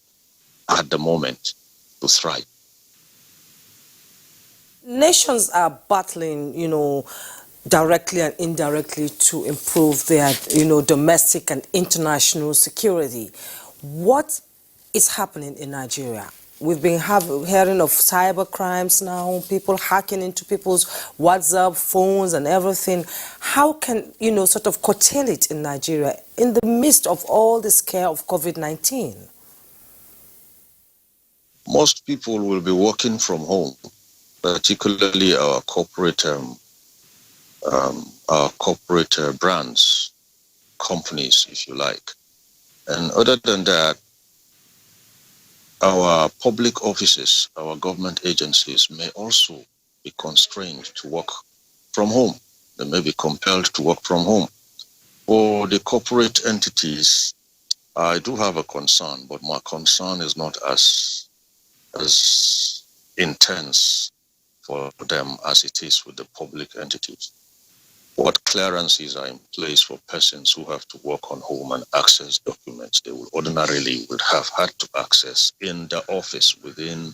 [SPEAKER 12] at the moment to thrive.
[SPEAKER 1] Nations are battling, directly and indirectly to improve their, domestic and international security. What is happening in Nigeria? We've been hearing of cyber crimes now, people hacking into people's WhatsApp phones and everything. How can, sort of curtail it in Nigeria in the midst of all the scare of COVID-19?
[SPEAKER 12] Most people will be working from home, particularly our corporate brands. companies, if you like. And other than that, our public offices, our government agencies may also be constrained to work from home. They may be compelled to work from home. For the corporate entities, I do have a concern, but my concern is not as intense for them as it is with the public entities. What clearances are in place for persons who have to work on home and access documents they would ordinarily would have had to access in the office within,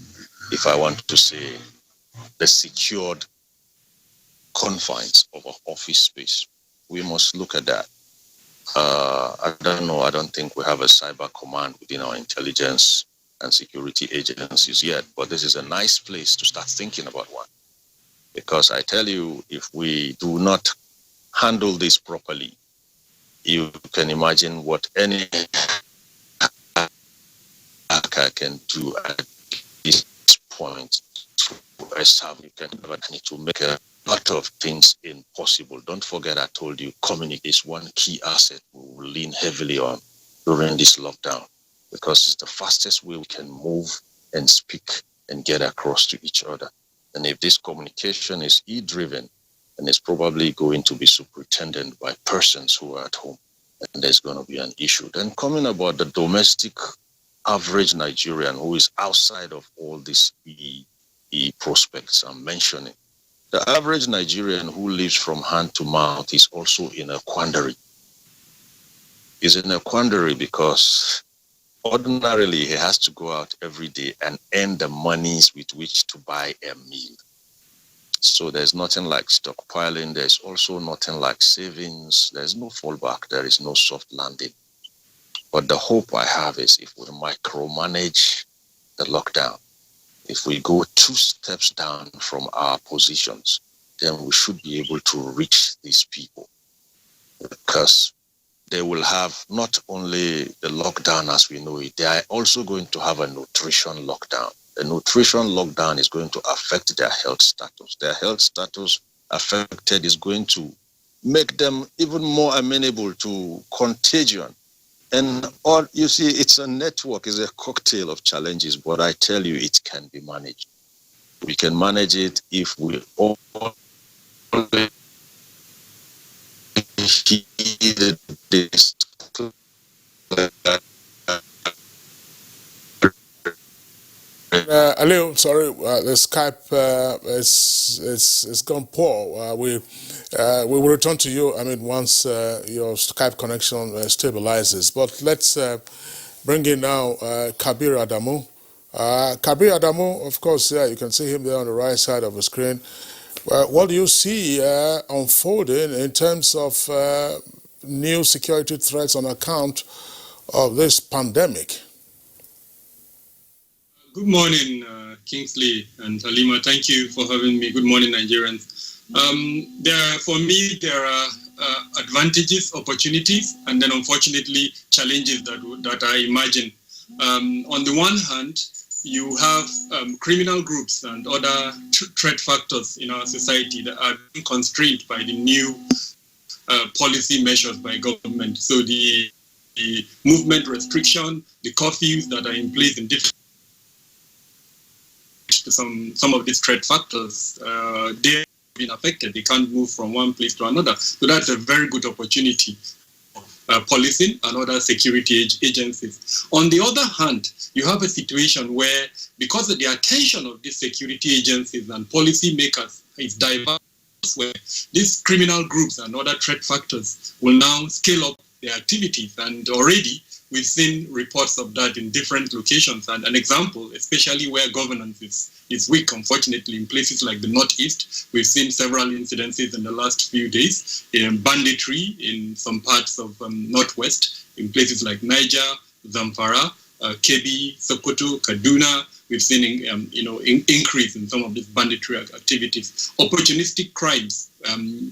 [SPEAKER 12] if I want to say, the secured confines of an office space. We must look at that. I don't know. I don't think we have a cyber command within our intelligence and security agencies yet, but this is a nice place to start thinking about one. Because I tell you, if we do not handle this properly, you can imagine what any hacker can do at this point to establish, you can need to make a lot of things impossible. Don't forget, I told you, communication is one key asset we will lean heavily on during this lockdown, because it's the fastest way we can move and speak and get across to each other. And if this communication is e-driven, then it's probably going to be superintended by persons who are at home, and there's going to be an issue. Then coming about the domestic average Nigerian who is outside of all these prospects I'm mentioning, the average Nigerian who lives from hand to mouth is also in a quandary. He's in a quandary because ordinarily he has to go out every day and earn the monies with which to buy a meal. So there's nothing like stockpiling. There's also nothing like savings. There's no fallback. There is no soft landing. But the hope I have is if we micromanage the lockdown, if we go 2 steps down from our positions, then we should be able to reach these people, because they will have not only the lockdown as we know it, they are also going to have a nutrition lockdown. The nutrition lockdown is going to affect their health status. Their health status affected is going to make them even more amenable to contagion. And all you see, it's a network, it's a cocktail of challenges, but I tell you, it can be managed. We can manage it if we all heed this.
[SPEAKER 2] Aleo, sorry, the Skype it's gone poor. We will return to you. I mean, once your Skype connection stabilizes. But let's bring in now Kabir Adamu. Kabir Adamu, of course, yeah, you can see him there on the right side of the screen. What do you see unfolding in terms of new security threats on account of this pandemic?
[SPEAKER 13] Good morning, Kingsley and Halima. Thank you for having me. Good morning, Nigerians. For me, there are advantages, opportunities, and then unfortunately challenges that I imagine. On the one hand, you have criminal groups and other threat factors in our society that are being constrained by the new policy measures by government. So the movement restriction, the curfews that are in place in different some of these threat factors, they've been affected. They can't move from one place to another. So that's a very good opportunity for policing and other security agencies. On the other hand, you have a situation where, because of the attention of these security agencies and policy makers is diverse, where these criminal groups and other threat factors will now scale up their activities. And already we've seen reports of that in different locations. And an example, especially where governance is weak, unfortunately, in places like the Northeast, we've seen several incidences in the last few days, banditry in some parts of Northwest, in places like Niger, Zamfara, Kebbi, Sokoto, Kaduna. We've seen increase in some of these banditry activities. Opportunistic crimes,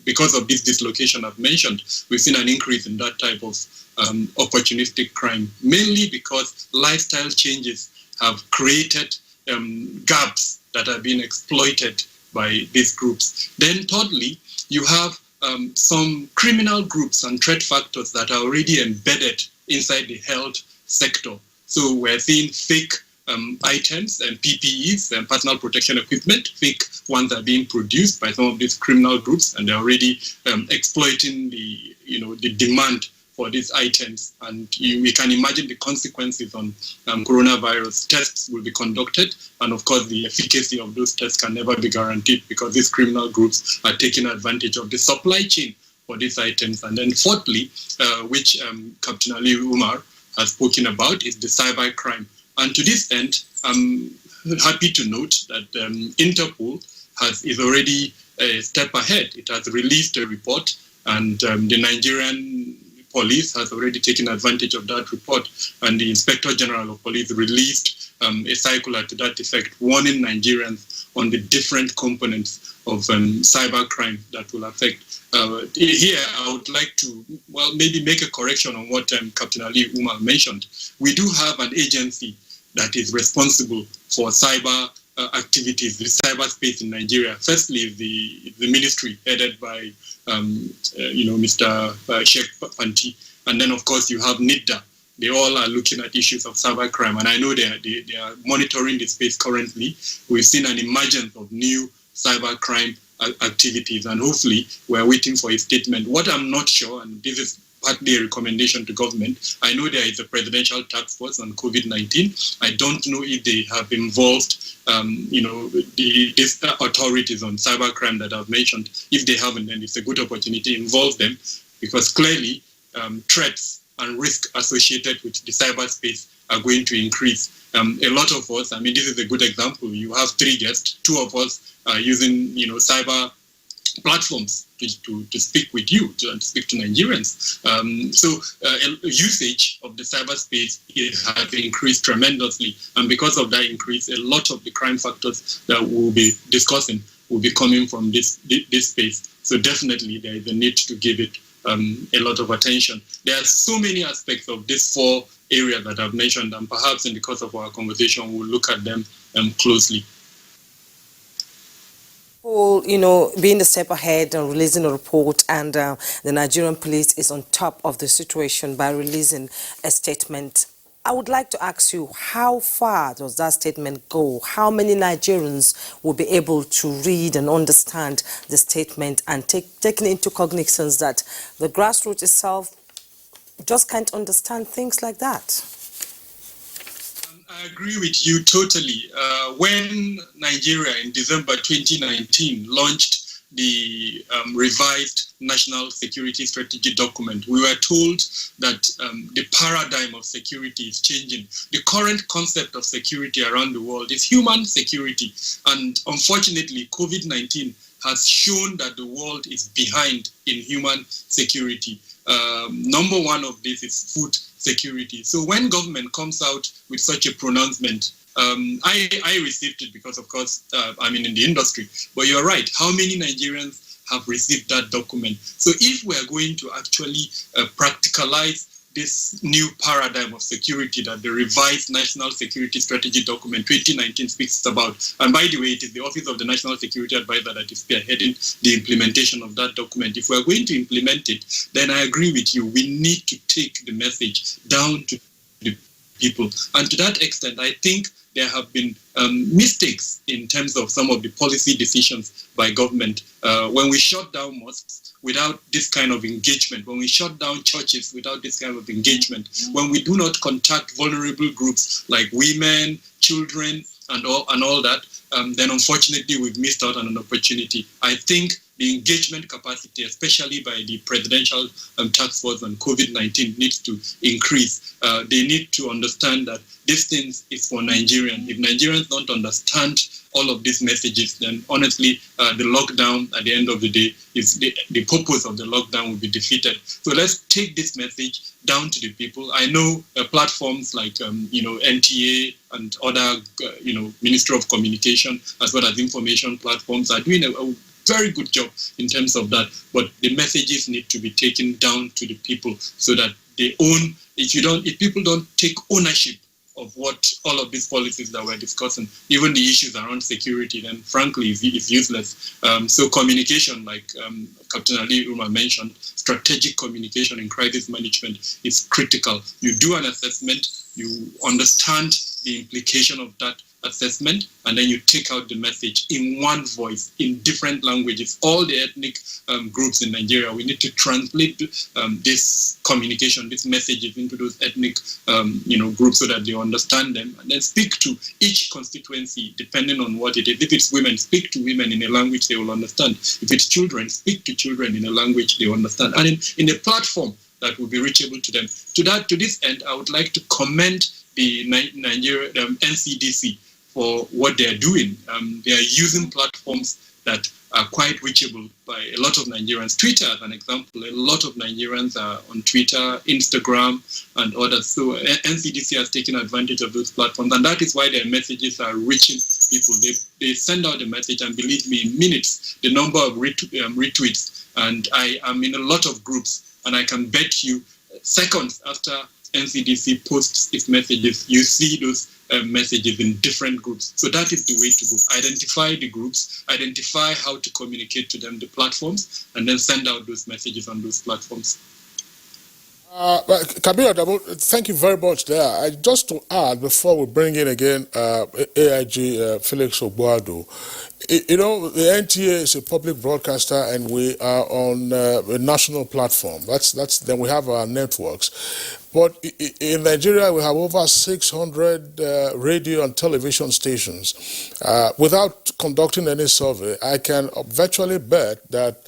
[SPEAKER 13] because of this dislocation I've mentioned, we've seen an increase in that type of opportunistic crime, mainly because lifestyle changes have created gaps that are being exploited by these groups. Then thirdly, you have some criminal groups and threat factors that are already embedded inside the health sector. So we're seeing fake items and PPEs and personal protection equipment, fake ones are being produced by some of these criminal groups, and they're already exploiting the demand for these items. And we can imagine the consequences on coronavirus. Tests will be conducted, and of course the efficacy of those tests can never be guaranteed because these criminal groups are taking advantage of the supply chain for these items. And then fourthly, which Captain Ali Umar has spoken about, is the cybercrime. And to this end, I'm happy to note that Interpol is already a step ahead. It has released a report, and the Nigerian police has already taken advantage of that report, and the Inspector General of Police released a circular to that effect, warning Nigerians on the different components of cybercrime that will affect. Here, I would like to, maybe make a correction on what Captain Ali Umar mentioned. We do have an agency that is responsible for cyber activities, the cyberspace in Nigeria. Firstly, the ministry headed by Mr. Sheikh Fanti, and then of course you have NIDA. They all are looking at issues of cybercrime, and I know they are monitoring the space currently. We've seen an emergence of new cybercrime activities, and hopefully we're waiting for a statement. What I'm not sure, and this is partly a recommendation to government, I know there is a presidential task force on COVID-19. I don't know if they have involved these authorities on cybercrime that I've mentioned. If they haven't, then it's a good opportunity to involve them, because clearly threats and risk associated with the cyberspace are going to increase. A lot of us, this is a good example. You have 3 guests, 2 of us are using cyber platforms to speak with you, to speak to Nigerians. Usage of the cyberspace has increased tremendously, and because of that increase, a lot of the crime factors that we'll be discussing will be coming from this space. So definitely there is a need to give it a lot of attention. There are so many aspects of these 4 areas that I've mentioned, and perhaps in the course of our conversation we'll look at them closely.
[SPEAKER 1] Being a step ahead and releasing a report, and the Nigerian police is on top of the situation by releasing a statement. I would like to ask you, how far does that statement go? How many Nigerians will be able to read and understand the statement and taking into cognizance that the grassroots itself just can't understand things like that?
[SPEAKER 13] I agree with you totally. When Nigeria in December 2019 launched the revised National Security Strategy document, we were told that the paradigm of security is changing. The current concept of security around the world is human security. And unfortunately, COVID-19 has shown that the world is behind in human security. Number one of this is food security. So when government comes out with such a pronouncement, I received it because, of course, I'm in the industry. But you're right. How many Nigerians have received that document? So if we are going to actually practicalize this new paradigm of security that the revised National Security Strategy document 2019 speaks about, and by the way, it is the Office of the National Security Advisor that is spearheading the implementation of that document. If we are going to implement it, then I agree with you. We need to take the message down to the people. And to that extent, I think there have been mistakes in terms of some of the policy decisions by government. When we shut down mosques without this kind of engagement, when we shut down churches without this kind of engagement, when we do not contact vulnerable groups like women, children, and all that, then unfortunately we've missed out on an opportunity. I think the engagement capacity, especially by the presidential task force on COVID-19, needs to increase. They need to understand that this thing is for Nigerians. If Nigerians don't understand all of these messages, then honestly, the lockdown at the end of the day is the purpose of the lockdown will be defeated. So let's take this message down to the people. I know platforms like NTA and other Ministry of Communication, as well as information platforms, are doing a very good job in terms of that. But the messages need to be taken down to the people so that they own. If people don't take ownership of what all of these policies that we're discussing, even the issues around security, then frankly is useless. So communication, like Captain Ali Umar mentioned, strategic communication in crisis management is critical. You do an assessment, you understand the implication of that assessment, and then you take out the message in one voice, in different languages. All the ethnic groups in Nigeria, we need to translate this communication, these messages into those ethnic groups so that they understand them, and then speak to each constituency depending on what it is. If it's women, speak to women in a language they will understand. If it's children, speak to children in a language they understand, and in a platform that will be reachable to them. To this end, I would like to commend the Nigeria NCDC for what they're doing. They are using platforms that are quite reachable by a lot of Nigerians. Twitter, as an example, a lot of Nigerians are on Twitter, Instagram, and others. So NCDC has taken advantage of those platforms, and that is why their messages are reaching people. They send out a message, and believe me, in minutes, the number of retweets, and I am in a lot of groups, and I can bet you seconds after NCDC posts its messages, you see those messages in different groups. So that is the way to go. Identify the groups, identify how to communicate to them, the platforms, and then send out those messages on those platforms.
[SPEAKER 2] Kabir, thank you very much there. Just to add, before we bring in again AIG Felix Ogbuado, you know, the NTA is a public broadcaster, and we are on a national platform. Then we have our networks. But in Nigeria, we have over 600 radio and television stations. Without conducting any survey, I can virtually bet that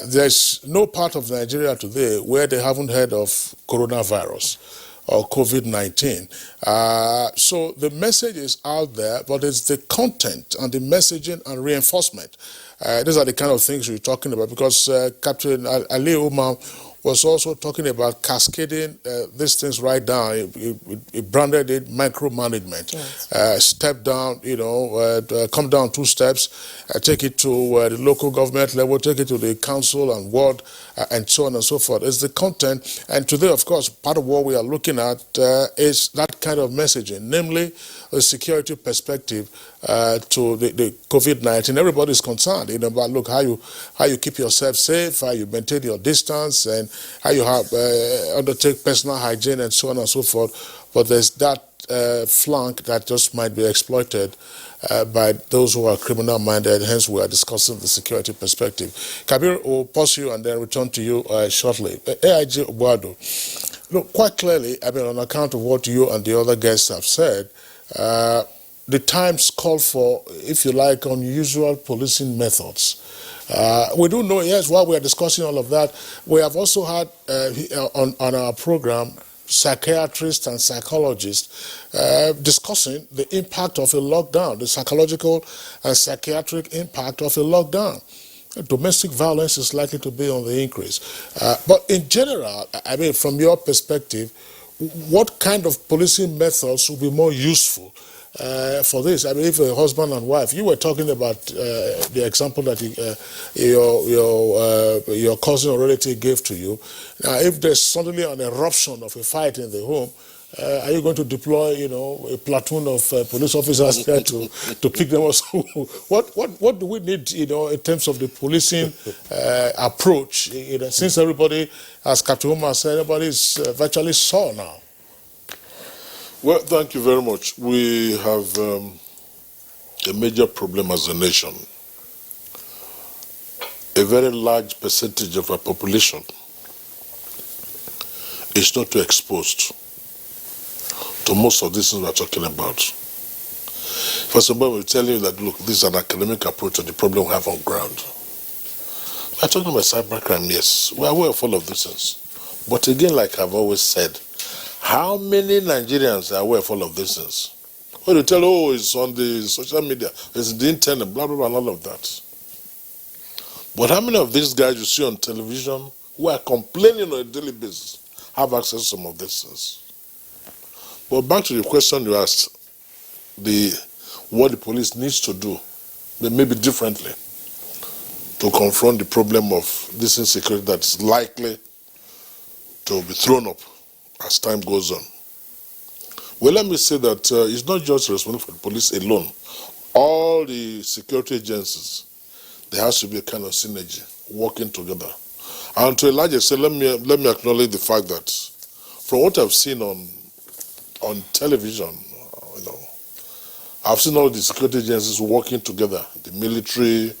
[SPEAKER 2] there's no part of Nigeria today where they haven't heard of coronavirus or COVID-19. So the message is out there, but it's the content and the messaging and reinforcement. These are the kind of things we're talking about, because Captain Ali Umar was also talking about cascading these things right down. He branded it micromanagement. Yes. Step down, come down 2 steps, take it to the local government level, take it to the council and ward, and so on and so forth. It's the content. And today, of course, part of what we are looking at is that kind of messaging, namely a security perspective to the COVID-19. Everybody's concerned, about look how you keep yourself safe, how you maintain your distance, and how you have undertake personal hygiene and so on and so forth. But there's that flank that just might be exploited by those who are criminal-minded. Hence, we are discussing the security perspective. Kabir, we'll pause you and then return to you shortly. AIG Ogbuado, look, quite clearly, on account of what you and the other guests have said, the times call for, if you like, unusual policing methods. We do know, yes, while we are discussing all of that, we have also had on our program psychiatrists and psychologists discussing the impact of a lockdown, the psychological and psychiatric impact of a lockdown. Domestic violence is likely to be on the increase. But in general, from your perspective, what kind of policing methods would be more useful for this? If a husband and wife, you were talking about the example that your cousin or relative gave to you. Now, if there's suddenly an eruption of a fight in the home, are you going to deploy, a platoon of police officers there to pick them up? What do we need, in terms of the policing approach? Since everybody, as Captain Umar said, everybody is virtually sore now.
[SPEAKER 11] Well, thank you very much. We have a major problem as a nation. A very large percentage of our population is not exposed to most of these things we're talking about. First of all, we're telling you that, look, this is an academic approach to the problem we have on ground. We're talking about cybercrime, yes. We're aware of all of these things. But again, like I've always said, how many Nigerians are aware of all of these things? When you tell, it's on the social media, it's the internet, blah, blah, blah, and all of that. But how many of these guys you see on television who are complaining on a daily basis have access to some of these things? But back to the question you asked, what the police needs to do, maybe differently, to confront the problem of this insecurity that's likely to be thrown up as time goes on. Well, let me say that it's not just responsible for the police alone. All the security agencies, there has to be a kind of synergy, working together. And to a large extent, let me acknowledge the fact that from what I've seen on television, I've seen all the security agencies working together, the military,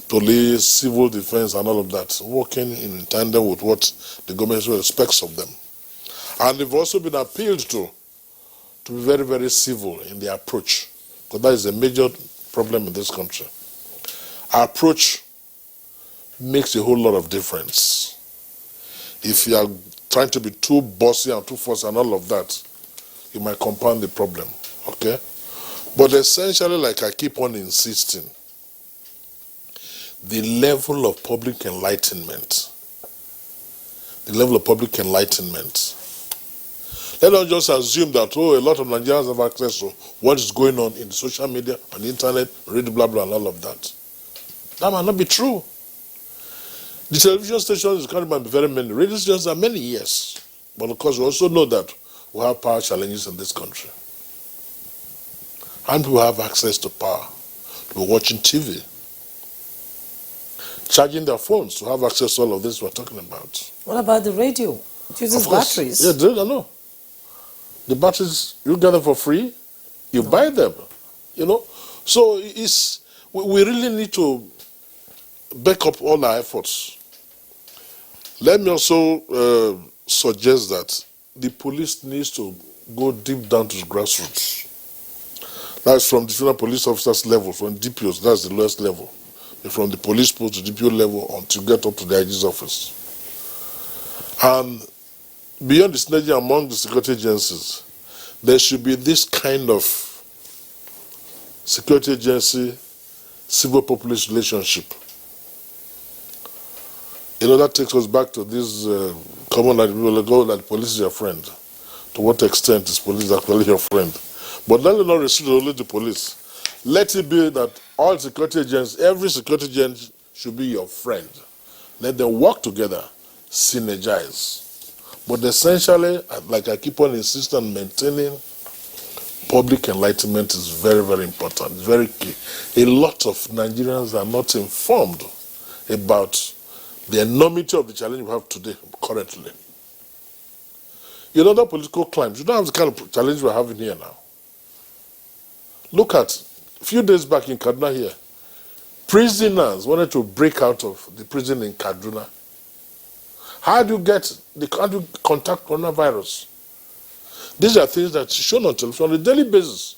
[SPEAKER 11] police, civil defense, and all of that, working in tandem with what the government expects of them. And they've also been appealed to be very, very civil in their approach, because that is a major problem in this country. Our approach makes a whole lot of difference. If you are trying to be too bossy and too forceful and all of that, you might compound the problem, okay? But essentially, like I keep on insisting, the level of public enlightenment, let us just assume that, a lot of Nigerians have access to what is going on in social media, on the internet, read blah, blah, and all of that. That might not be true. The television stations might be very many. Radio stations are many, yes. But of course, we also know that we have power challenges in this country. And people have access to power. We're watching TV. Charging their phones to have access to all of this we're talking about.
[SPEAKER 1] What about the radio? It uses batteries.
[SPEAKER 11] Yeah, I know. The batteries, you get them for free, you buy them, So we really need to back up all our efforts. Let me also suggest that the police needs to go deep down to the grassroots. That's from different police officers level, from DPOs, that's the lowest level. From the police post to DPO level until you get up to the IG's office. And beyond the synergy among the security agencies, there should be this kind of security agency, civil-populace relationship. That takes us back to this common that people go that police is your friend. To what extent is police actually your friend? But let it not restrict only the police. Let it be that all security agents, every security agent should be your friend. Let them work together, synergize. But essentially, like I keep on insisting, maintaining public enlightenment is very, very important. It's very key. A lot of Nigerians are not informed about the enormity of the challenge we have today, currently. The political climbs, you don't have the kind of challenge we're having here now. Look at, a few days back in Kaduna here, prisoners wanted to break out of the prison in Kaduna. How do you contact coronavirus? These are things that are shown on television on a daily basis.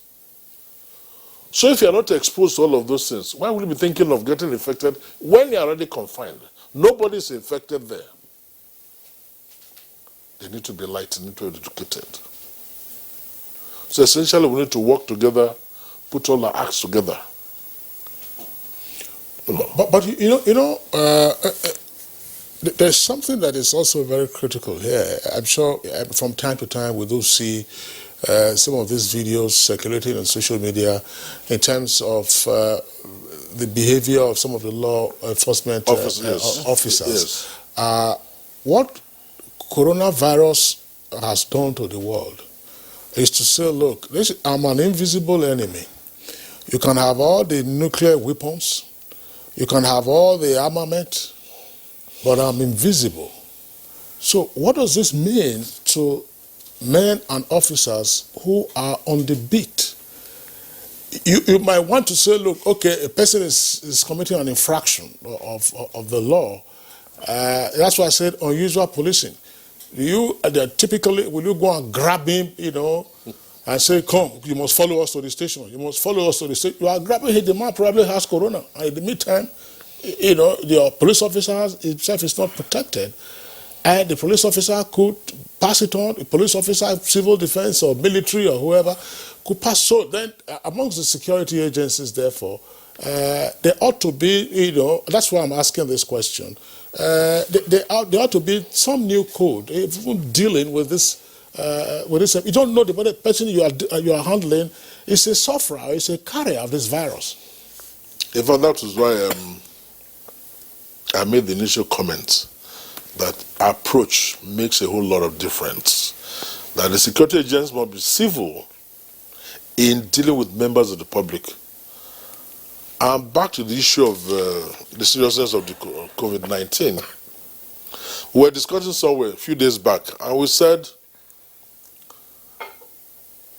[SPEAKER 11] So if you are not exposed to all of those things, why would you be thinking of getting infected when you are already confined? Nobody is infected there. They need to be enlightened, need to be educated. So essentially we need to work together, put all our acts together.
[SPEAKER 2] But there's something that is also very critical here. I'm sure from time to time we do see some of these videos circulating on social media in terms of the behavior of some of the law enforcement officers.
[SPEAKER 11] Yes.
[SPEAKER 2] What coronavirus has done to the world is to say, look, I'm an invisible enemy. You can have all the nuclear weapons, you can have all the armament, but I'm invisible. So what does this mean to men and officers who are on the beat? You might want to say, look, okay, a person is committing an infraction of the law. That's why I said unusual policing. Typically, will you go and grab him, and say, come, you must follow us to the station. You must follow us to the station. You are grabbing him, the man probably has corona. And in the meantime, the police officer himself is not protected. And the police officer could pass it on. The police officer, civil defense or military or whoever, could pass. So then, amongst the security agencies, therefore, there ought to be, that's why I'm asking this question. There ought to be some new code even dealing with this. You don't know the person you are handling is a sufferer, is a carrier of this virus.
[SPEAKER 11] In fact, that is why I made the initial comment that approach makes a whole lot of difference. that the security agents must be civil in dealing with members of the public. And back to the issue of the seriousness of the COVID-19. We were discussing somewhere a few days back, and we said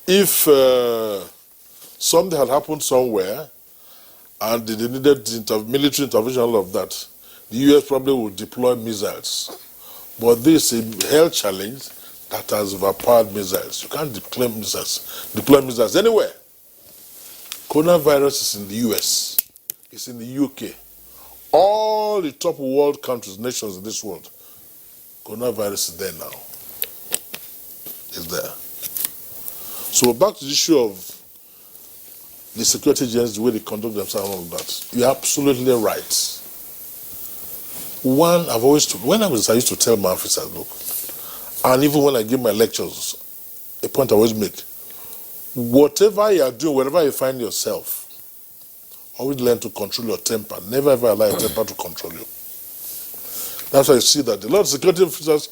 [SPEAKER 11] if something had happened somewhere and they needed military intervention, all of that, the US probably would deploy missiles. But this is a health challenge that has overpowered missiles. You can't deploy missiles anywhere. Coronavirus is in the US, it's in the UK. All the top world countries, nations in this world, coronavirus is there now. It's there. So back to the issue of the security agents, the way they conduct themselves and all of that. You're absolutely right. One, I used to tell my officers, look, and even when I give my lectures, a point I always make, whatever you are doing, wherever you find yourself, always learn to control your temper. Never ever allow your temper to control you. That's why you see that a lot of security officers,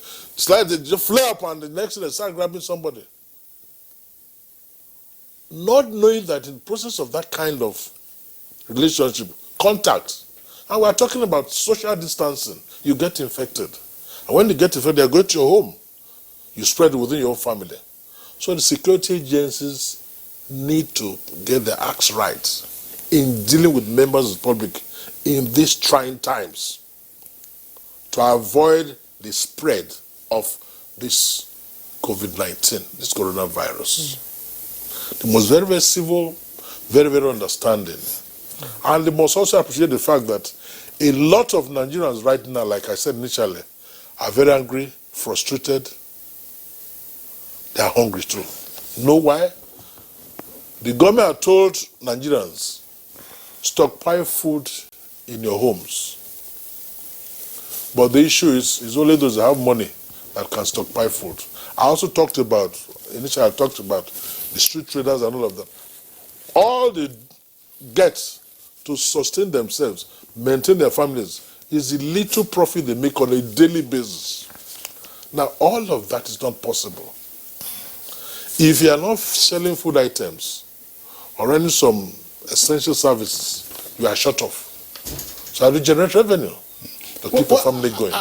[SPEAKER 11] they just flare up and the next thing they start grabbing somebody. Not knowing that in the process of that kind of relationship, contact, and we're talking about social distancing, you get infected. And when you get infected, you go to your home. You spread it within your own family. So the security agencies need to get their acts right in dealing with members of the public in these trying times to avoid the spread of this COVID-19, this coronavirus. They must be very, very civil, very, very understanding. And they must also appreciate the fact that a lot of Nigerians right now, like I said initially, are very angry, frustrated. They are hungry too. Know why? The government had told Nigerians, stockpile food in your homes. But the issue is only those that have money that can stockpile food. Initially I talked about the street traders and all of them. All they get to sustain themselves, maintain their families, is the little profit they make on a daily basis. Now, all of that is not possible. If you are not selling food items or running some essential services, you are shut off. So how do you generate revenue to keep your family going?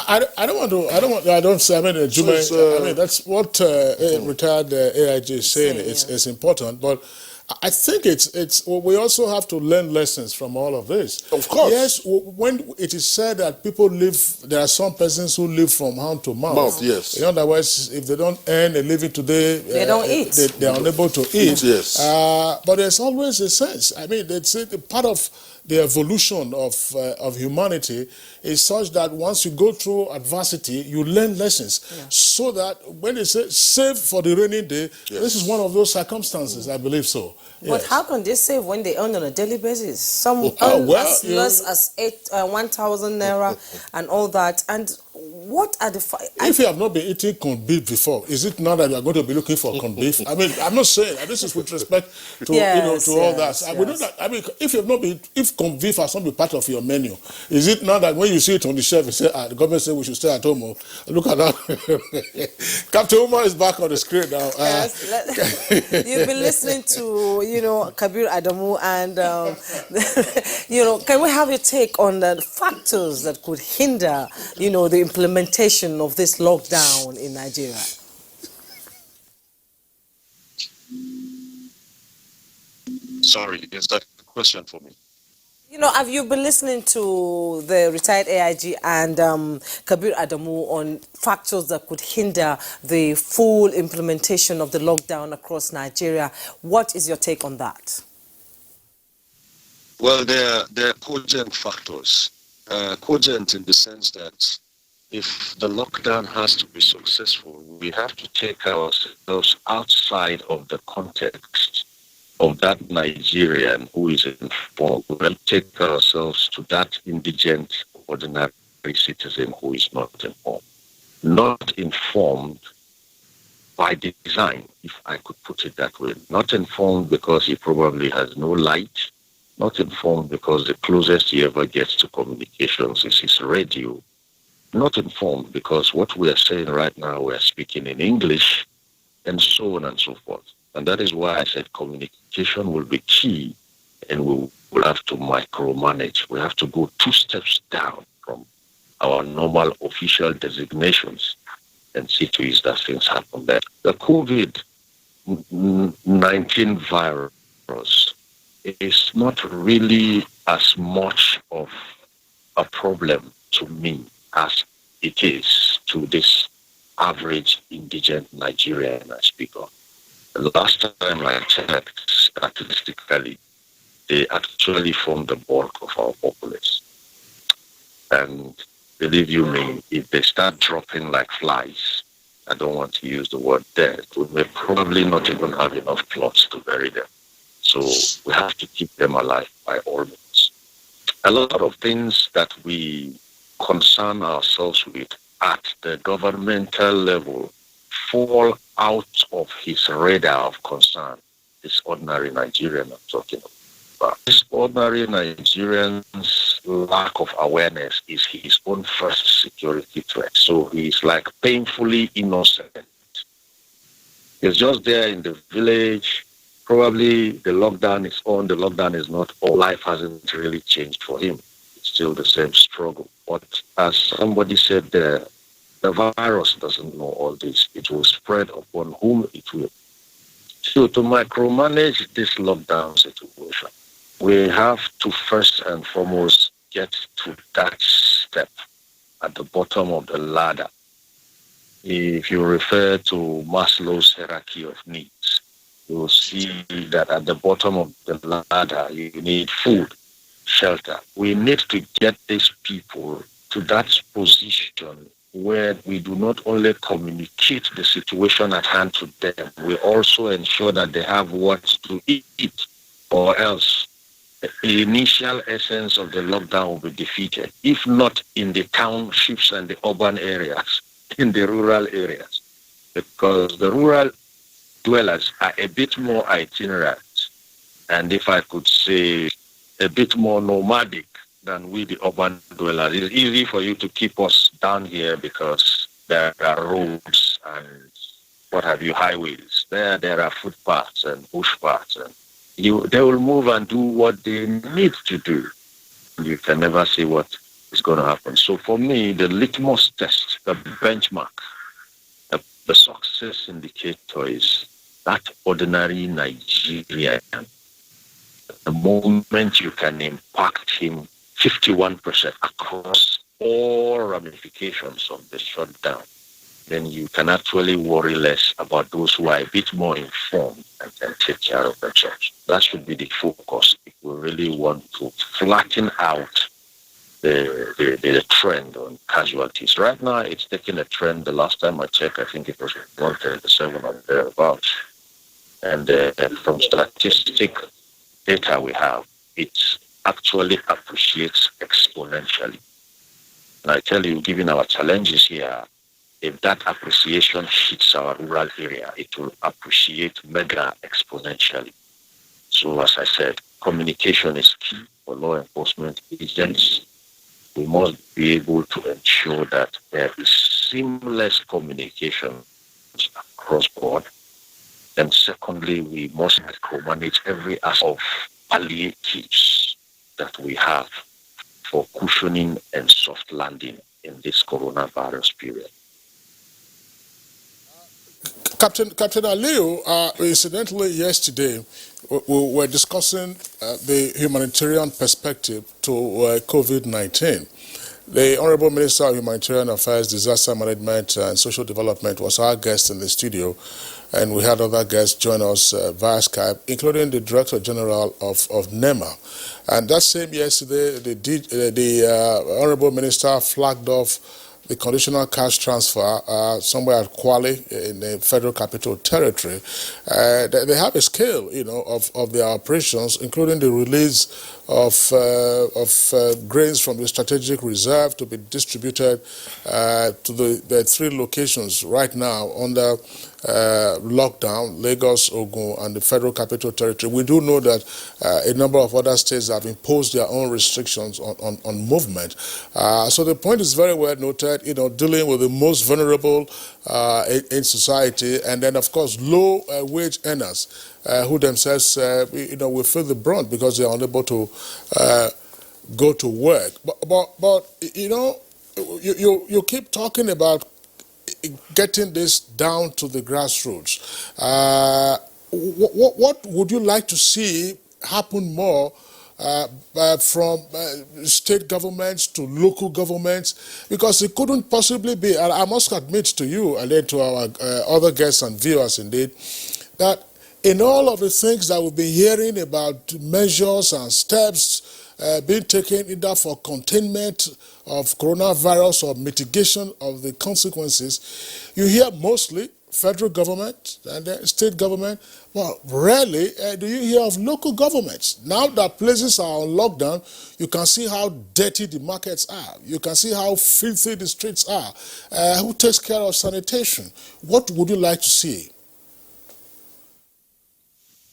[SPEAKER 2] That's what retired AIG is saying. It's important, but I think we also have to learn lessons from all of this.
[SPEAKER 11] Of course.
[SPEAKER 2] Yes, when it is said that people there are some persons who live from hand to mouth.
[SPEAKER 11] Yes.
[SPEAKER 2] In other words, if they don't earn a living today,
[SPEAKER 1] they don't eat.
[SPEAKER 2] They are unable to eat.
[SPEAKER 11] Yes.
[SPEAKER 2] But there's always a sense. I mean, it's part of the evolution of humanity is such that once you go through adversity, you learn lessons. Yeah. So that when they say save for the rainy day, this is one of those circumstances, I believe so.
[SPEAKER 1] But
[SPEAKER 2] yes.
[SPEAKER 1] How can they save when they earn on a daily basis? Some earn as less as 1,000 naira and all that. And what are the...
[SPEAKER 2] If you have not been eating corned beef before, is it now that you are going to be looking for corned beef? I mean, I'm not saying, and this is with respect to, all that. Yes. We know that, I mean, if you have not been, if corned beef has not been part of your menu, is it now that when you see it on the shelf, you say, the government said we should stay at home? Look at that. Captain Umar is back on the screen now.
[SPEAKER 1] Yes, you've been listening to, Kabir Adamu, and, can we have your take on the factors that could hinder, the implementation of this lockdown in Nigeria?
[SPEAKER 12] Sorry, is that a question for me?
[SPEAKER 1] Have you been listening to the retired AIG and Kabir Adamu on factors that could hinder the full implementation of the lockdown across Nigeria? What is your take on that?
[SPEAKER 12] Well, there are cogent factors. Cogent in the sense that if the lockdown has to be successful, we have to take ourselves outside of the context of that Nigerian who is informed. We'll take ourselves to that indigent, ordinary citizen who is not informed. Not informed by design, if I could put it that way. Not informed because he probably has no light. Not informed because the closest he ever gets to communications is his radio. Not informed because what we are saying right now, we are speaking in English, and so on and so forth. And that is why I said communication will be key, and we will have to micromanage. We have to go 2 steps down from our normal official designations and see to it that things happen there. The COVID-19 virus is not really as much of a problem to me as it is to this average indigent Nigerian I speak of. The last time I checked, statistically, they actually form the bulk of our populace. And believe you me, if they start dropping like flies, I don't want to use the word dead, we may probably not even have enough plots to bury them. So we have to keep them alive by all means. A lot of things that we concern ourselves with at the governmental level fall out of his radar of concern, this ordinary Nigerian I'm talking about. This ordinary Nigerian's lack of awareness is his own first security threat. So he's like painfully innocent. He's just there in the village. Probably the lockdown is on, the lockdown is not on. Life hasn't really changed for him. It's still the same struggle. But as somebody said there, the virus doesn't know all this. It will spread upon whom it will. So to micromanage this lockdown situation, we have to first and foremost get to that step at the bottom of the ladder. If you refer to Maslow's hierarchy of needs, you will see that at the bottom of the ladder, you need food, shelter. We need to get these people to that position where we do not only communicate the situation at hand to them, we also ensure that they have what to eat, or else the initial essence of the lockdown will be defeated, if not in the townships and the urban areas, in the rural areas, because the rural dwellers are a bit more itinerant, and if I could say, a bit more nomadic than we, the urban dwellers. It's easy for you to keep us down here because there are roads and what have you, highways. There are footpaths and bush paths, and they will move and do what they need to do. You can never see what is going to happen. So for me, the litmus test, the benchmark, the success indicator is that ordinary Nigerian. The moment you can impact him 51% across all ramifications of the shutdown, then you can actually worry less about those who are a bit more informed and can take care of themselves. That should be the focus if we really want to flatten out the trend on casualties. Right now, it's taking a trend. The last time I checked, I think it was 137 or thereabouts. And from statistic data we have, it actually appreciates exponentially. And I tell you, given our challenges here, if that appreciation hits our rural area, it will appreciate mega exponentially. So as I said, communication is key for law enforcement agents. We must be able to ensure that there is seamless communication across board. And secondly, we must micromanage every aspect of palliatives that we have for cushioning and soft landing in this coronavirus period.
[SPEAKER 2] Captain Aliu, incidentally, yesterday we were discussing the humanitarian perspective to COVID-19. The Honorable Minister of Humanitarian Affairs, Disaster Management and Social Development was our guest in the studio, and we had other guests join us via Skype, including the Director General of NEMA. And that same yesterday, the Honorable Minister flagged off the conditional cash transfer somewhere at Kwale in the Federal Capital Territory. They have a scale, of their operations, including the release of grains from the strategic reserve to be distributed to the 3 locations right now under lockdown, Lagos, Ogun, and the Federal Capital Territory, we do know that a number of other states have imposed their own restrictions on movement. So the point is very well noted, dealing with the most vulnerable in society, and then, of course, low wage earners who themselves, will feel the brunt because they are unable to go to work. But you keep talking about getting this down to the grassroots. What would you like to see happen more from state governments to local governments? Because it couldn't possibly be, and I must admit to you and then to our other guests and viewers indeed, that in all of the things that we've been hearing about measures and steps being taken either for containment of coronavirus or mitigation of the consequences, you hear mostly federal government and then state government. Well, rarely do you hear of local governments. Now that places are on lockdown, you can see how dirty the markets are. You can see how filthy the streets are. Who takes care of sanitation? What would you like to see?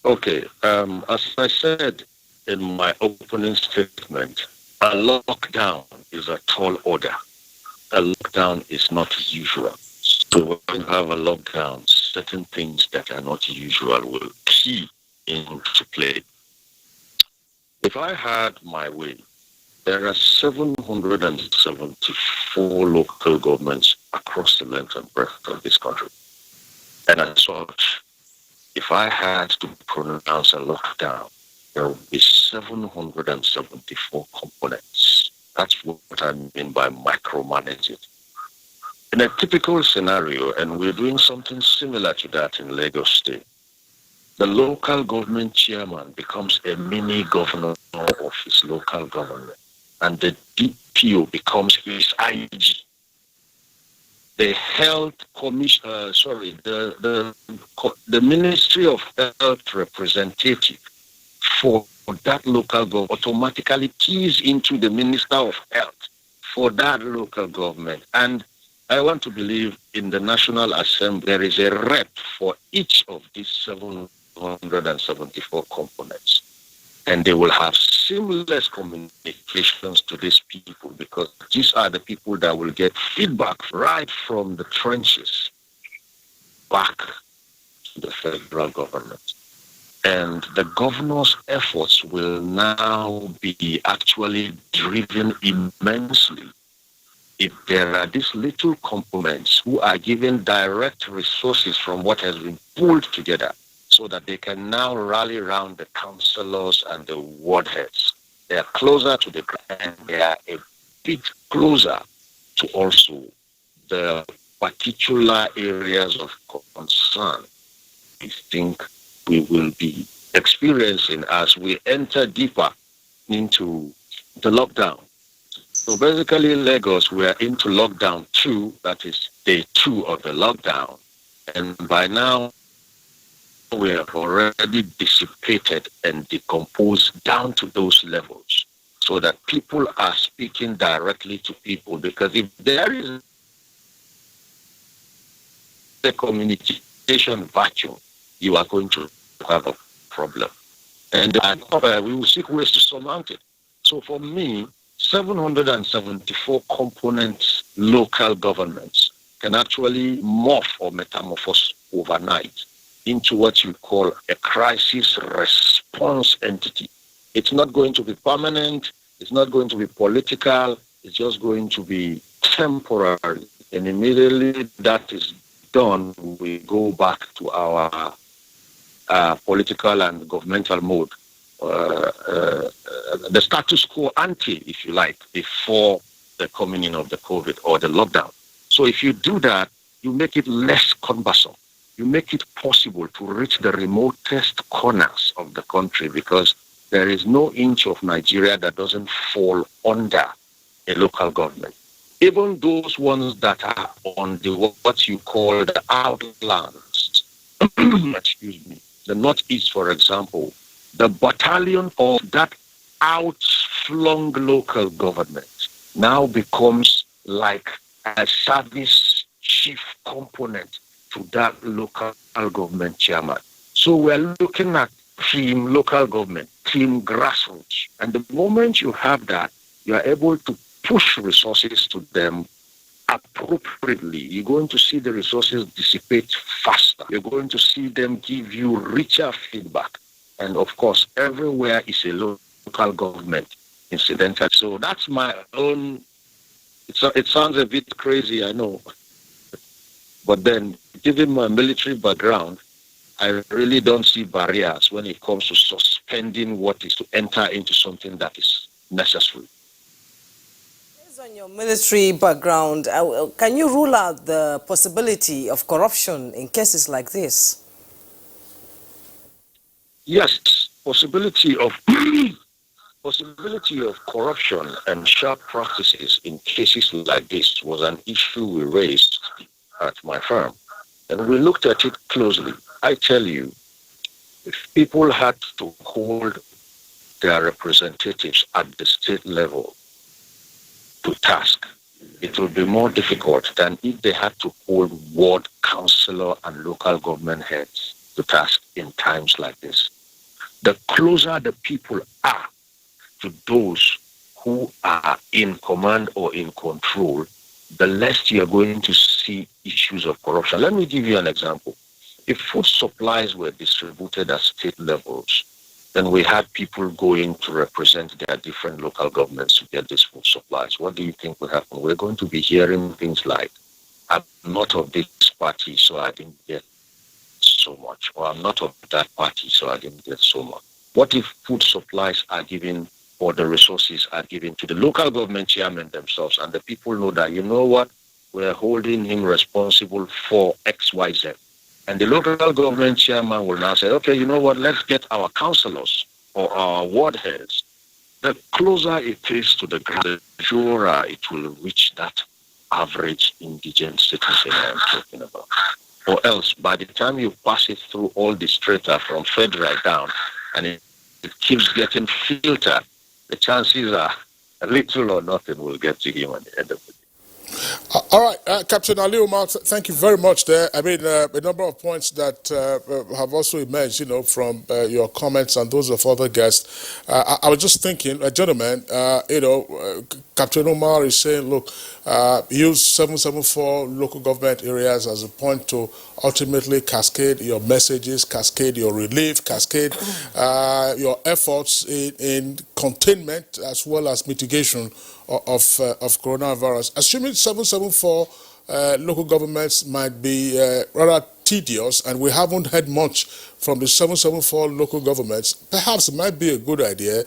[SPEAKER 12] Okay, as I said in my opening statement, a lockdown is a tall order. A lockdown is not usual. So when you have a lockdown, certain things that are not usual will key into play. If I had my way, there are 774 local governments across the length and breadth of this country. And as such, if I had to pronounce a lockdown, there would be 774 components. That's what I mean by micromanaging. In a typical scenario, and we're doing something similar to that in Lagos State, the local government chairman becomes a mini governor of his local government, and the DPO becomes his IG. The health commission, the Ministry of Health representative for that local government automatically keys into the Minister of Health for that local government. And I want to believe in the National Assembly there is a rep for each of these 774 components. And they will have seamless communications to these people because these are the people that will get feedback right from the trenches back to the federal government. And the governor's efforts will now be actually driven immensely if there are these little components who are given direct resources from what has been pulled together so that they can now rally around the councillors and the ward heads. They are closer to the ground and they are a bit closer to also the particular areas of concern I think we will be experiencing as we enter deeper into the lockdown. So basically, Lagos, we are into lockdown 2, that is day 2 of the lockdown. And by now, we have already dissipated and decomposed down to those levels so that people are speaking directly to people. Because if there is a communication vacuum, you are going to have a problem. And we will seek ways to surmount it. So for me, 774 components local governments can actually morph or metamorphose overnight into what you call a crisis response entity. It's not going to be permanent, it's not going to be political, it's just going to be temporary. And immediately that is done, we go back to our political and governmental mode. The status quo ante, if you like, before the coming in of the COVID or the lockdown. So if you do that, you make it less cumbersome. You make it possible to reach the remotest corners of the country because there is no inch of Nigeria that doesn't fall under a local government. Even those ones that are on the what you call the outlands, excuse me, the Northeast, for example, the battalion of that outflung local government now becomes like a service chief component to that local government chairman. So we're looking at team local government, team grassroots. And the moment you have that, you are able to push resources to them appropriately. You're going to see the resources dissipate faster. You're going to see them give you richer feedback. And of course, everywhere is a local government, incidentally. So that's my own, it sounds a bit crazy, I know. But then, given my military background, I really don't see barriers when it comes to suspending what is to enter into something that is necessary.
[SPEAKER 1] Based on your military background, can you rule out the possibility of corruption in cases like this?
[SPEAKER 12] Yes, possibility of corruption and sharp practices in cases like this was an issue we raised at my firm, and we looked at it closely. I tell you, if people had to hold their representatives at the state level to task, it would be more difficult than if they had to hold ward councillor and local government heads to task in times like this. The closer the people are to those who are in command or in control, the less you're going to see issues of corruption. Let me give you an example. If food supplies were distributed at state levels, then we had people going to represent their different local governments to get these food supplies. What do you think will happen? We're going to be hearing things like, I'm not of this party, so I didn't get so much, or I'm not of that party, so I didn't get so much. What if food supplies are given, or the resources are given to the local government chairman themselves, and the people know that, you know what, we're holding him responsible for X, Y, Z. And the local government chairman will now say, okay, you know what, let's get our councillors or our ward heads. The closer it is to the ground, the surer it will reach that average indigent citizen I'm talking about. Or else, by the time you pass it through all the strata from federal down, and it keeps getting filtered, the chances are little or nothing will get to him at the end of the day.
[SPEAKER 2] All right, Captain Ali Umar, thank you very much there. I mean, a number of points that have also emerged, you know, from your comments and those of other guests. I was just thinking, gentlemen, you know, Captain Umar is saying, look, use 774 local government areas as a point to ultimately cascade your messages, cascade your relief, cascade your efforts in containment as well as mitigation of coronavirus. Assuming 774 local governments might be rather tedious, and we haven't heard much from the 774 local governments, perhaps it might be a good idea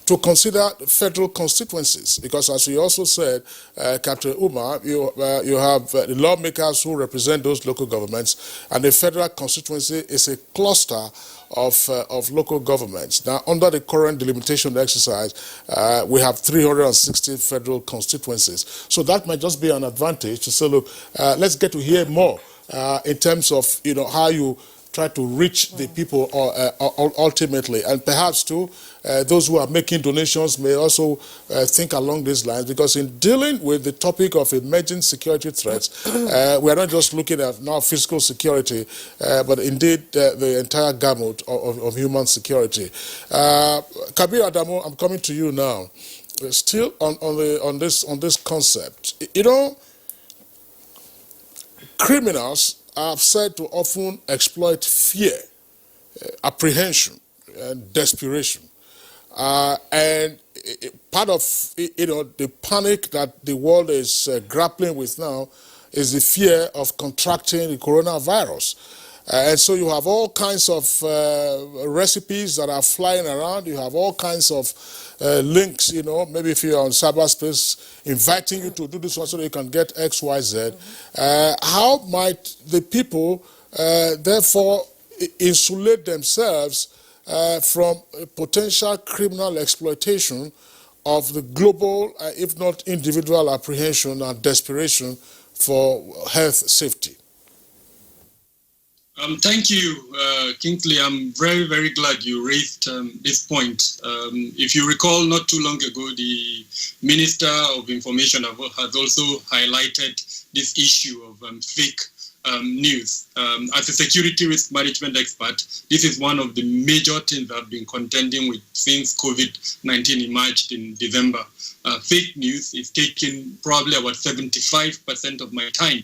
[SPEAKER 2] to consider federal constituencies, because as you also said, Captain Umar, you have the lawmakers who represent those local governments, and the federal constituency is a cluster of local governments. Now, under the current delimitation exercise, we have 360 federal constituencies. So that might just be an advantage to say, look, let's get to hear more in terms of, you know, how you try to reach the people ultimately. And perhaps, too, those who are making donations may also think along these lines, because in dealing with the topic of emerging security threats, we are not just looking at now physical security, but indeed the entire gamut of human security. Kabir Adamu, I'm coming to you now. Still on this concept, you know, criminals are said to often exploit fear, apprehension, and desperation. And part of, you know, the panic that the world is grappling with now is the fear of contracting the coronavirus. And so you have all kinds of recipes that are flying around. You have all kinds of links, you know, maybe if you're on cyberspace, inviting you to do this one so that you can get X, Y, Z. How might the people, therefore, insulate themselves from potential criminal exploitation of the global, if not individual, apprehension and desperation for health safety?
[SPEAKER 13] Thank you, Kingsley. I'm very, very glad you raised this point. If you recall, not too long ago, the Minister of Information has also highlighted this issue of fake news. As a security risk management expert, this is one of the major things I've been contending with since COVID-19 emerged in December. Fake news is taking probably about 75% of my time.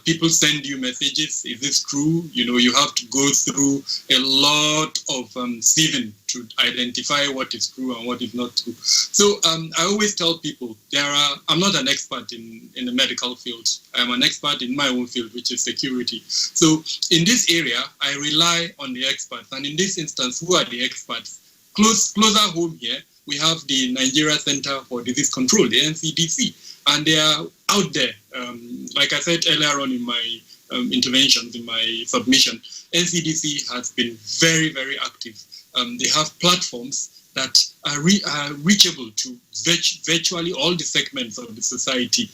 [SPEAKER 13] People send you messages. Is this true? You have to go through a lot of sieving to identify what is true and what is not true. So I always tell people I'm not an expert in the medical field. I'm an expert in my own field, which is security. So in this area, I rely on the experts. And in this instance, who are the experts? Closer home here, we have the Nigeria Center for Disease Control, the NCDC. And they are out there. Like I said earlier on in my interventions, in my submission, NCDC has been very, very active. They have platforms that are reachable to virtually all the segments of the society.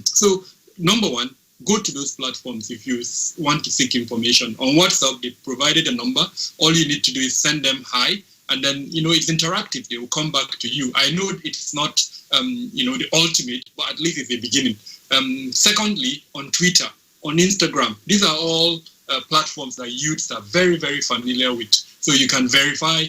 [SPEAKER 13] So, number one, go to those platforms if you want to seek information. On WhatsApp, they provided a number. All you need to do is send them hi, and then, it's interactive. They will come back to you. I know it's not, the ultimate, but at least it's the beginning. Secondly, on Twitter, on Instagram, these are all platforms that youths are very, very familiar with. So you can verify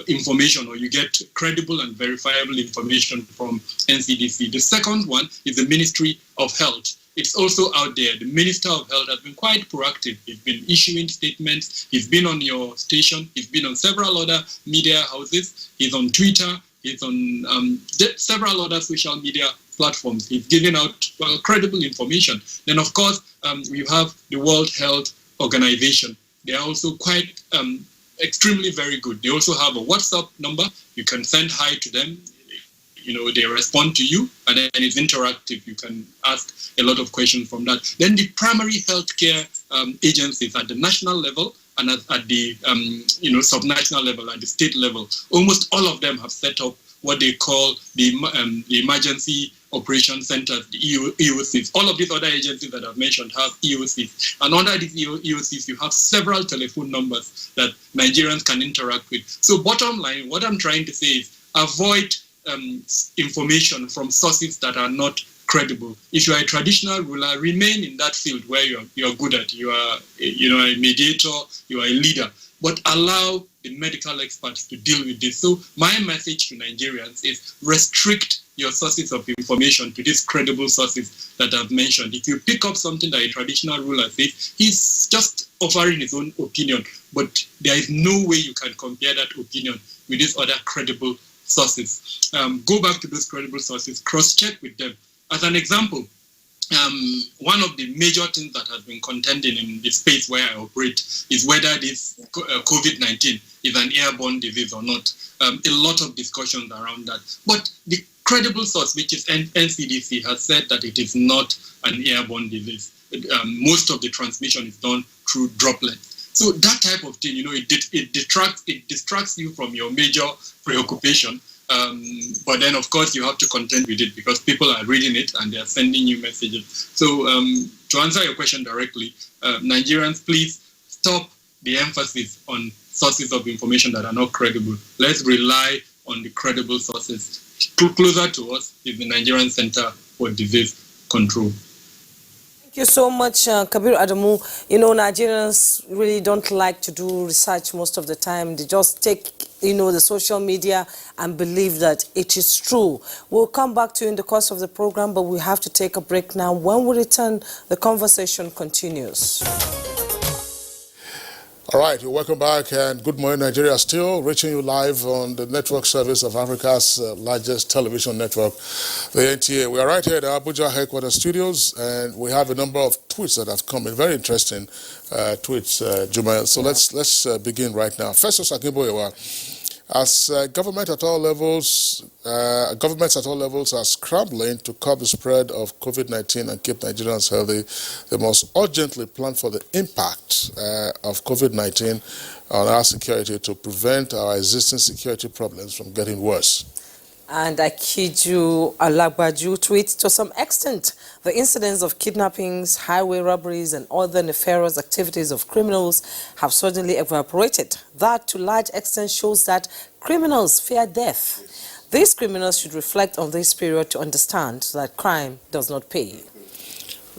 [SPEAKER 13] information, or you get credible and verifiable information from NCDC. The second one is the Ministry of Health. It's also out there. The Minister of Health has been quite proactive. He's been issuing statements. He's been on your station. He's been on several other media houses. He's on Twitter. He's on several other social media platforms. He's giving out credible information. Then, of course, you have the World Health Organization. They are also quite extremely very good. They also have a WhatsApp number. You can send hi to them. They respond to you, and then it's interactive. You can ask a lot of questions from that. Then the primary healthcare agencies at the national level and at the subnational level, at the state level, almost all of them have set up what they call the emergency operation centers, the EOCs. All of these other agencies that I've mentioned have EOCs. And under these EOCs, you have several telephone numbers that Nigerians can interact with. So bottom line, what I'm trying to say is avoid information from sources that are not credible. If you are a traditional ruler, remain in that field where you're good at. You are a mediator, you are a leader, but allow the medical experts to deal with this. So my message to Nigerians is restrict your sources of information to these credible sources that I've mentioned. If you pick up something that a traditional ruler says, he's just offering his own opinion, but there is no way you can compare that opinion with these other credible sources. Go back to those credible sources, cross-check with them. As an example, one of the major things that has been contending in the space where I operate is whether this COVID-19 is an airborne disease or not. A lot of discussions around that. But the credible source, which is NCDC, has said that it is not an airborne disease. Most of the transmission is done through droplets. So that type of thing, it distracts you from your major preoccupation. But then, of course, you have to contend with it because people are reading it and they are sending you messages. So to answer your question directly, Nigerians, please stop the emphasis on sources of information that are not credible. Let's rely on the credible sources. Closer to us is the Nigerian Center for Disease Control.
[SPEAKER 1] Thank you so much, Kabir Adamu. Nigerians really don't like to do research most of the time. They just take, the social media and believe that it is true. We'll come back to you in the course of the program, but we have to take a break now. When we return, the conversation continues.
[SPEAKER 2] All right, welcome back and good morning, Nigeria. Still reaching you live on the network service of Africa's largest television network, the NTA. We are right here at the Abuja headquarters studios, and we have a number of tweets that have come in. Very interesting tweets, Jumail. So let's begin right now. First, as governments at all levels are scrambling to curb the spread of COVID-19 and keep Nigerians healthy, they must urgently plan for the impact of COVID-19 on our security to prevent our existing security problems from getting worse.
[SPEAKER 1] And Akiju Alagbaju tweets, to some extent, the incidents of kidnappings, highway robberies, and other nefarious activities of criminals have suddenly evaporated. That, to large extent, shows that criminals fear death. These criminals should reflect on this period to understand that crime does not pay.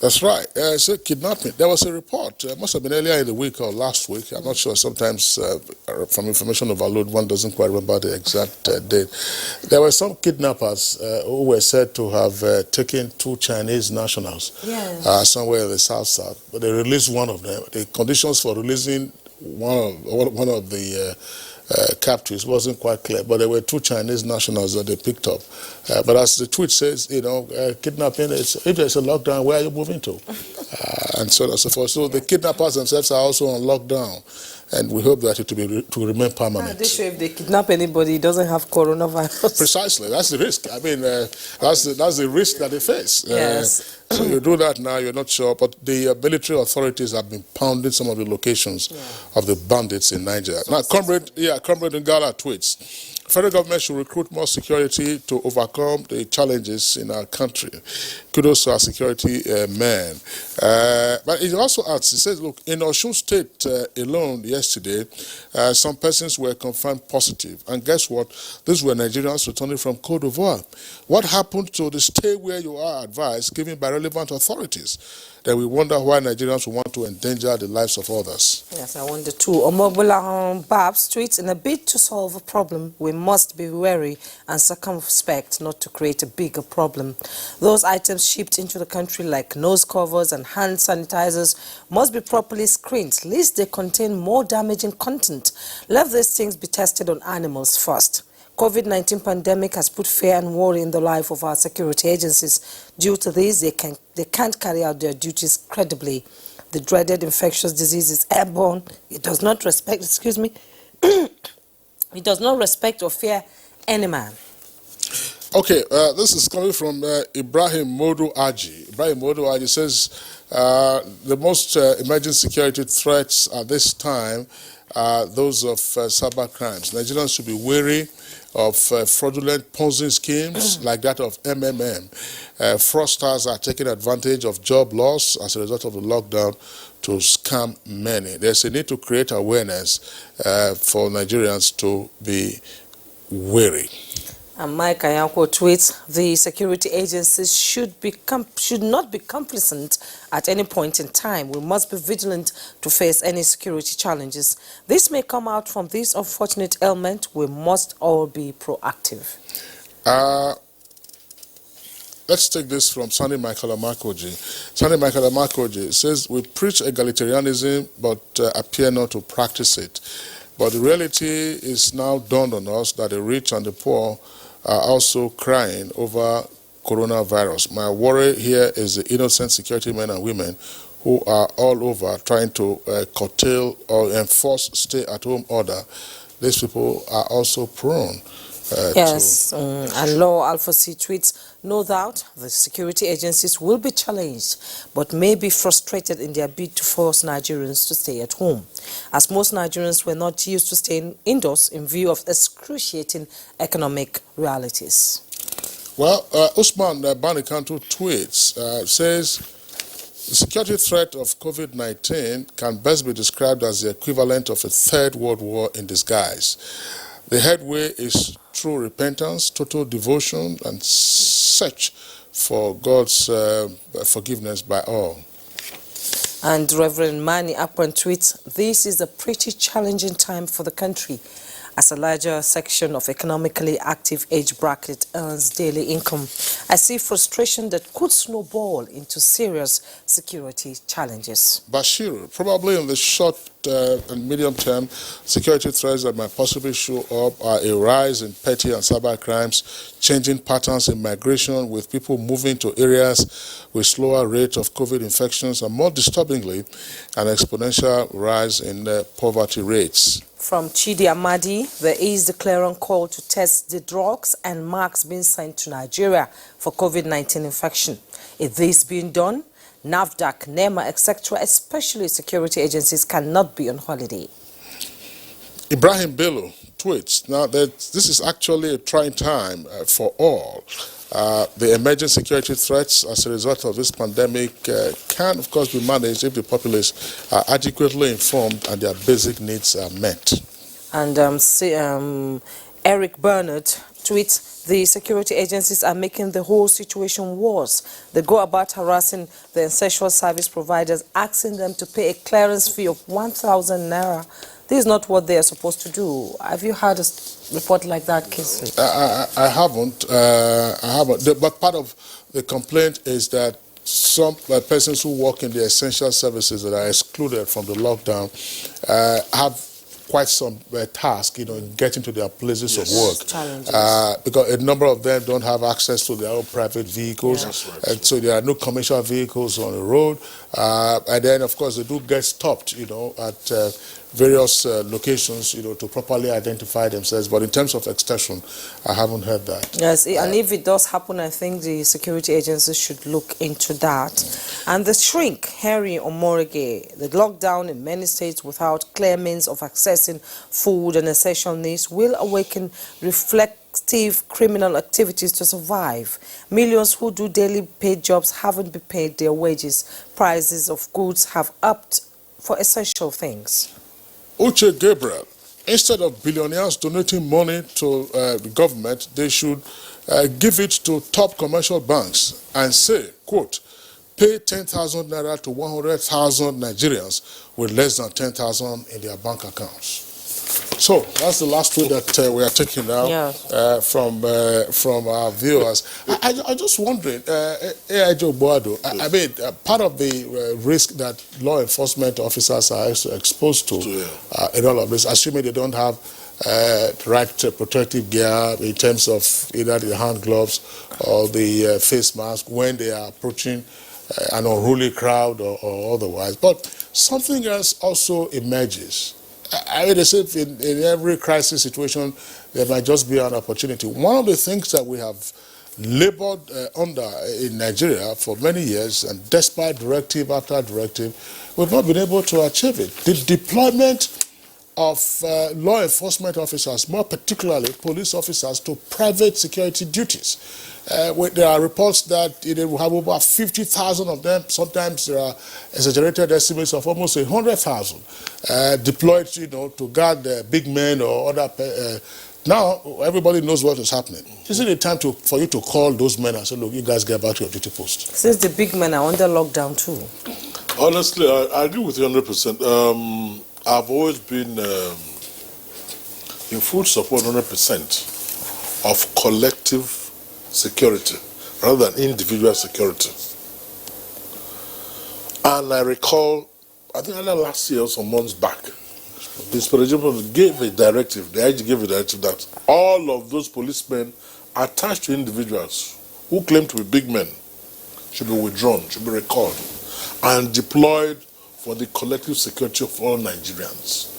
[SPEAKER 2] That's right. So kidnapping. There was a report. Must have been earlier in the week or last week. I'm not sure. Sometimes from information overload, one doesn't quite remember the exact date. There were some kidnappers who were said to have taken 2 Chinese nationals somewhere in the south. But they released one of them. The conditions for releasing one of the captives wasn't quite clear, but there were 2 Chinese nationals that they picked up. But as the tweet says, kidnapping, if there's a lockdown, where are you moving to? And so on and so forth. So the kidnappers themselves are also on lockdown, and we hope that it will remain permanent.
[SPEAKER 1] They sure if they kidnap anybody, it doesn't have coronavirus.
[SPEAKER 2] Precisely, that's the risk. I mean, that's the risk that they face.
[SPEAKER 1] Yes.
[SPEAKER 2] So you do that now, you're not sure, but the military authorities have been pounding some of the locations of the bandits in Nigeria. Now, Comrade Ngala tweets, federal government should recruit more security to overcome the challenges in our country. Kudos to our security men. But it also adds, it says, look, in Osun State alone yesterday, some persons were confirmed positive. And guess what? These were Nigerians returning from Côte d'Ivoire. What happened to the stay where you are advice given by relevant authorities? Then we wonder why Nigerians want to endanger the lives of others.
[SPEAKER 1] Yes, I wonder too. Omobola Babs tweets, in a bid to solve a problem, we must be wary and circumspect not to create a bigger problem. Those items shipped into the country like nose covers and hand sanitizers must be properly screened, lest they contain more damaging content. Let these things be tested on animals first. COVID-19 pandemic has put fear and worry in the life of our security agencies. Due to this, they can't carry out their duties credibly. The dreaded infectious disease is airborne. It does not respect, it does not respect or fear any man.
[SPEAKER 2] Okay, this is coming from Ibrahim Modu Aji. Ibrahim Modu Aji says the most emerging security threats at this time are those of cyber crimes. Nigerians should be wary of fraudulent Ponzi schemes like that of MMM. Fraudsters are taking advantage of job loss as a result of the lockdown to scam many. There's a need to create awareness for Nigerians to be wary.
[SPEAKER 1] And Mike Ayanko tweets, the security agencies should not be complacent at any point in time. We must be vigilant to face any security challenges. This may come out from this unfortunate ailment. We must all be proactive.
[SPEAKER 2] Let's take this from Sani Michael Amakoji. Sani Michael Amakoji says, we preach egalitarianism but appear not to practice it. But the reality is now dawned on us that the rich and the poor are also crying over coronavirus. My worry here is the innocent security men and women who are all over trying to curtail or enforce stay-at-home order. These people are also prone
[SPEAKER 1] and Law Alpha C tweets, no doubt the security agencies will be challenged, but may be frustrated in their bid to force Nigerians to stay at home, as most Nigerians were not used to staying indoors in view of excruciating economic realities.
[SPEAKER 2] Well, Usman Banikantu tweets, says, the security threat of COVID-19 can best be described as the equivalent of a third world war in disguise. The headway is true repentance, total devotion, and search for God's forgiveness by all.
[SPEAKER 1] And Reverend Mani Akpan tweets, this is a pretty challenging time for the country, as a larger section of economically active age bracket earns daily income. I see frustration that could snowball into serious security challenges.
[SPEAKER 2] Bashir, probably in the short and medium term, security threats that might possibly show up are a rise in petty and cyber crimes, changing patterns in migration with people moving to areas with slower rate of COVID infections, and more disturbingly, an exponential rise in poverty rates.
[SPEAKER 1] From Chidi Amadi, there is the clarion call to test the drugs and marks being sent to Nigeria for COVID-19 infection. Is this being done? NAFDAC, NEMA, etc., especially security agencies, cannot be on holiday.
[SPEAKER 2] Ibrahim Bello tweets, now that this is actually a trying time for all. The emerging security threats as a result of this pandemic can, of course, be managed if the populace are adequately informed and their basic needs are met.
[SPEAKER 1] And Eric Bernard Tweet, the security agencies are making the whole situation worse. They go about harassing the essential service providers, asking them to pay a clearance fee of 1,000 naira. This is not what they are supposed to do. Have you heard a report like that, Kingsley?
[SPEAKER 2] I haven't. But part of the complaint is that some persons who work in the essential services that are excluded from the lockdown have quite some task, in getting to their places of work. Because a number of them don't have access to their own private vehicles, and so there are no commercial vehicles on the road. And then, of course, they do get stopped, at various locations, to properly identify themselves. But in terms of extortion, I haven't heard that.
[SPEAKER 1] Yes, and if it does happen, I think the security agencies should look into that. And the shrink, Henry Omorige, the lockdown in many states without clear means of accessing food and essential needs will awaken reflective criminal activities to survive. Millions who do daily paid jobs haven't been paid their wages. Prices of goods have upped for essential things.
[SPEAKER 2] Uche Gabriel, instead of billionaires donating money to the government, they should give it to top commercial banks and say, quote, pay 10,000 naira to 100,000 Nigerians with less than 10,000 in their bank accounts. So that's the last tweet that we are taking now from our viewers. I just wondering, A.I.J. Boado, I mean, part of the risk that law enforcement officers are exposed to in all of this, assuming they don't have right protective gear in terms of either the hand gloves or the face mask when they are approaching an unruly crowd or otherwise. But something else also emerges. I mean, they say in every crisis situation, there might just be an opportunity. One of the things that we have labored under in Nigeria for many years, and despite directive after directive, we've not been able to achieve it. The deployment of law enforcement officers, more particularly police officers, to private security duties. There are reports that they will have over 50,000 of them. Sometimes there are exaggerated estimates of almost 100,000 deployed, to guard the big men or other. Now everybody knows what is happening. Isn't it time for you to call those men and say, look, you guys get back to your duty post?
[SPEAKER 1] Since the big men are under lockdown too.
[SPEAKER 11] Honestly, I agree with you 100%. I've always been in full support 100% of collective security rather than individual security. And I recall, I think last year or some months back, the Inspector gave a directive, the IG gave a directive that all of those policemen attached to individuals who claim to be big men should be withdrawn, should be recalled, and deployed for the collective security of all Nigerians.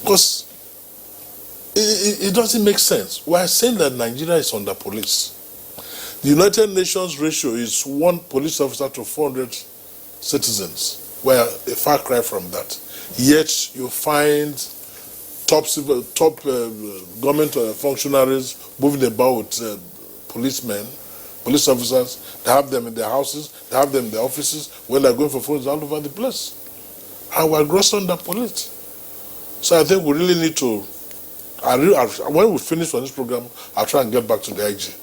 [SPEAKER 11] Because it doesn't make sense. We are saying that Nigeria is under police. The United Nations ratio is 1 police officer to 400 citizens. We are a far cry from that. Yet you find top government functionaries moving about with policemen, police officers. They have them in their houses, they have them in their offices, when they're going for phones all over the place. And we're grossed under police. So I think we really need to, when we finish on this program, I'll try and get back to the IG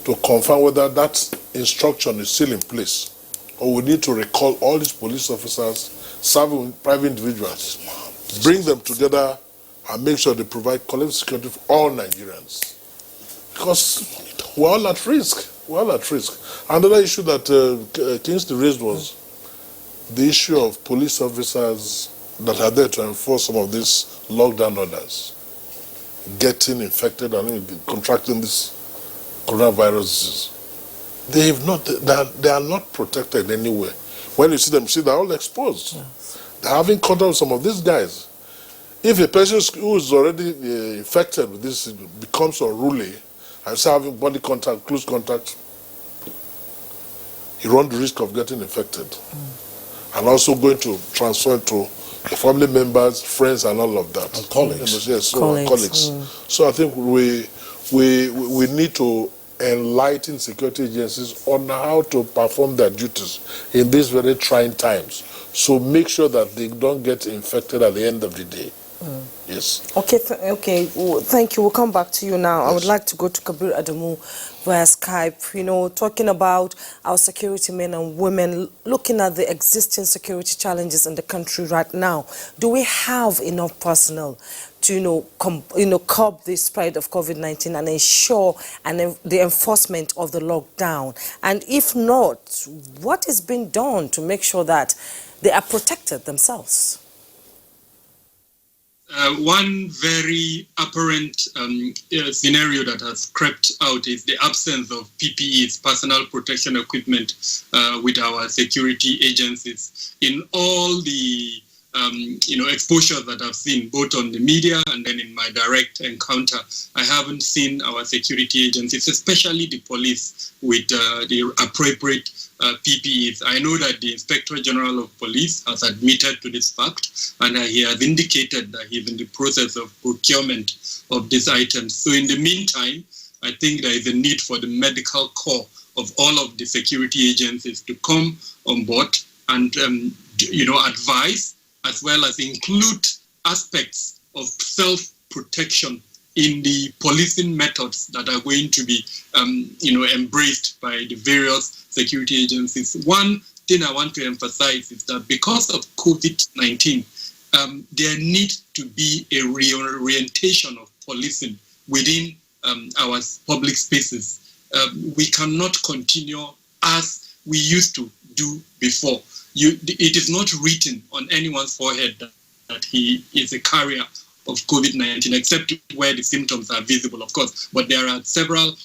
[SPEAKER 11] to confirm whether that instruction is still in place, or we need to recall all these police officers serving private individuals, bring them together and make sure they provide collective security for all Nigerians. Because we're all at risk. We're all at risk. Another issue that Kingsley raised was the issue of police officers that are there to enforce some of these lockdown orders getting infected and contracting this coronavirus disease. They are not protected anywhere. When you see them, they're all exposed. Yes. They're having contact with some of these guys. If a person who is already infected with this becomes unruly and starts having body contact, close contact, he runs the risk of getting infected. And also going to transfer to family members, friends, and all of that.
[SPEAKER 2] And colleagues.
[SPEAKER 11] Yes, colleagues. So I think we need to enlighten security agencies on how to perform their duties in these very trying times. So make sure that they don't get infected at the end of the day. Yes.
[SPEAKER 1] Okay, thank you. We'll come back to you now. I would
[SPEAKER 11] Yes.
[SPEAKER 1] like to go to Kabir Adamu via Skype, talking about our security men and women, looking at the existing security challenges in the country right now. Do we have enough personnel to, curb the spread of COVID-19 and ensure the enforcement of the lockdown? And if not, what is being done to make sure that they are protected themselves?
[SPEAKER 13] One very apparent scenario that has crept out is the absence of PPEs, personal protection equipment, with our security agencies. In all the exposures that I've seen, both on the media and then in my direct encounter, I haven't seen our security agencies, especially the police, with the appropriate PPEs. I know that the Inspector General of Police has admitted to this fact, and he has indicated that he's in the process of procurement of these items. So in the meantime, I think there is a need for the medical corps of all of the security agencies to come on board and advise, as well as include aspects of self-protection in the policing methods that are going to be embraced by the various security agencies. One thing I want to emphasize is that because of COVID-19, there needs to be a reorientation of policing within our public spaces. We cannot continue as we used to do before. It is not written on anyone's forehead that he is a carrier of COVID-19, except where the symptoms are visible, of course. But there are several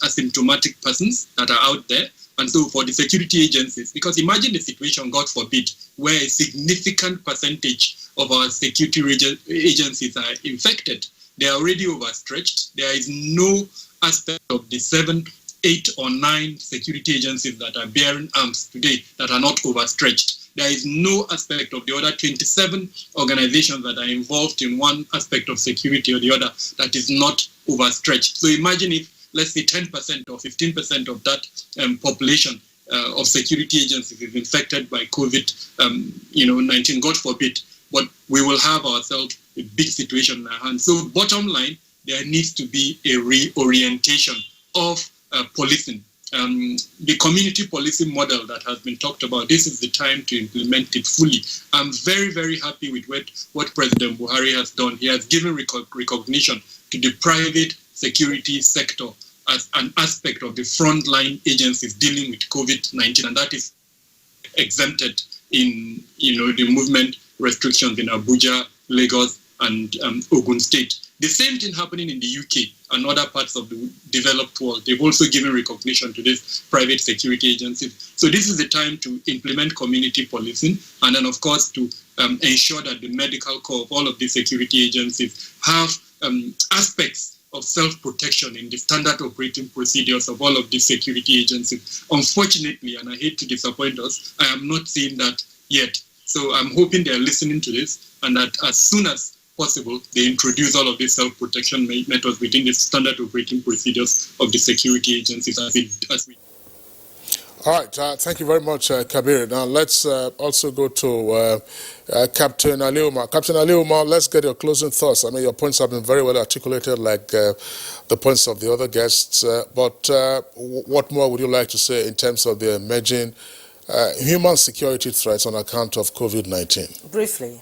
[SPEAKER 13] asymptomatic persons that are out there. And so for the security agencies, because imagine the situation, God forbid, where a significant percentage of our security agencies are infected. They are already overstretched. There is no aspect of the 7, 8, or 9 security agencies that are bearing arms today that are not overstretched. There is no aspect of the other 27 organizations that are involved in one aspect of security or the other that is not overstretched. So imagine if, let's say, 10% or 15% of that population of security agencies is infected by COVID-19, God forbid. But we will have ourselves a big situation in our hands. So bottom line, there needs to be a reorientation of policing. The community policing model that has been talked about, this is the time to implement it fully. I'm very, very happy with what President Buhari has done. He has given recognition to the private security sector as an aspect of the frontline agencies dealing with COVID-19, and that is exempted in the movement restrictions in Abuja, Lagos, and Ogun State. The same thing happening in the UK and other parts of the developed world. They've also given recognition to these private security agencies. So this is the time to implement community policing, and then, of course, to ensure that the medical corps of all of these security agencies have aspects of self-protection in the standard operating procedures of all of these security agencies. Unfortunately, and I hate to disappoint us, I am not seeing that yet. So I'm hoping they're listening to this, and that as soon as possible, they introduce all of these self-protection methods within the standard operating procedures of the security agencies as we.
[SPEAKER 2] All right, thank you very much, Kabir. Now let's also go to Captain Aliuma. Captain Aliuma, let's get your closing thoughts. I mean, your points have been very well articulated, like the points of the other guests. But what more would you like to say in terms of the emerging human security threats on account of COVID-19?
[SPEAKER 1] Briefly.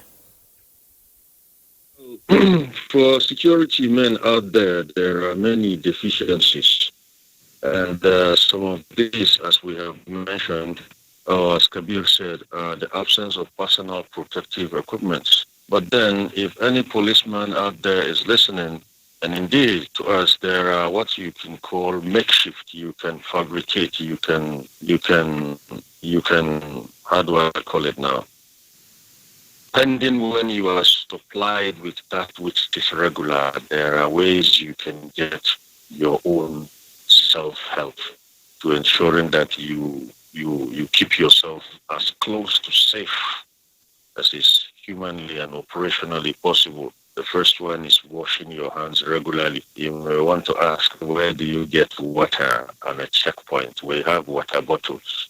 [SPEAKER 12] For security men out there, there are many deficiencies. And some of these, as we have mentioned, as Kabir said, the absence of personal protective equipment. But then, if any policeman out there is listening, and indeed to us, there are what you can call makeshift. You can fabricate. You can. How do I call it now? Depending when you are supplied with that which is regular, there are ways you can get your own self-help to ensuring that you keep yourself as close to safe as is humanly and operationally possible. The first one is washing your hands regularly. You may want to ask, where do you get water on a checkpoint? We have water bottles.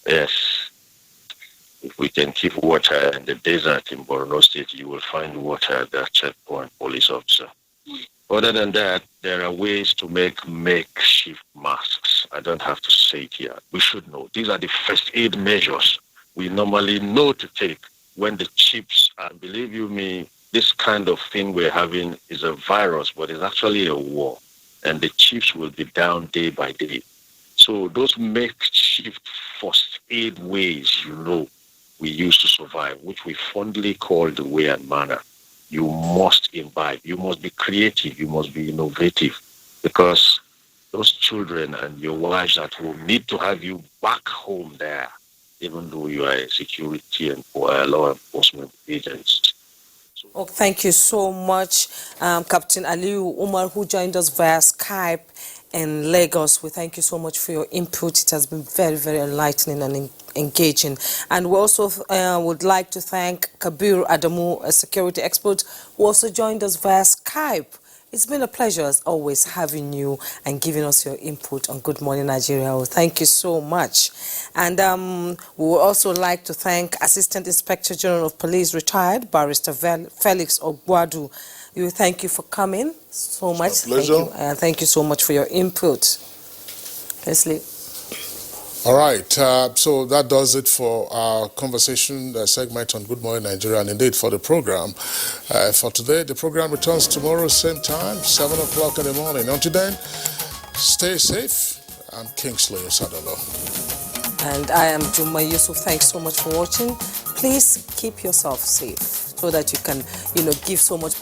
[SPEAKER 12] Yes. If we can keep water in the desert in Borno State, you will find water at that checkpoint, police officer. Other than that, there are ways to make makeshift masks. I don't have to say it here. We should know. These are the first aid measures we normally know to take when the chips, and believe you me, this kind of thing we're having is a virus, but it's actually a war. And the chips will be down day by day. So those makeshift first aid ways, we use to survive, which we fondly call the way and manner. You must imbibe. You must be creative. You must be innovative, because those children and your wives at home need to have you back home there, even though you are a security and law enforcement agent.
[SPEAKER 1] Oh, thank you so much, Captain Aliu Umar, who joined us via Skype in Lagos. We thank you so much for your input. It has been very, very enlightening and engaging. And we also would like to thank Kabir Adamu, a security expert, who also joined us via Skype. It's been a pleasure, as always, having you and giving us your input on Good Morning Nigeria. Well, thank you so much. And we would also like to thank Assistant Inspector General of Police, retired Barrister Felix Ogwadu. Thank you for coming so much.
[SPEAKER 11] It's a pleasure.
[SPEAKER 1] Thank you. And thank you so much for your input. Leslie.
[SPEAKER 2] All right, so that does it for our conversation segment on Good Morning Nigeria, and indeed for the program. For today, the program returns tomorrow, same time, 7 o'clock in the morning. Until then, stay safe. I'm Kingsley Osadolo.
[SPEAKER 1] And I am Juma Yusuf. Thanks so much for watching. Please keep yourself safe so that you can, give so much back.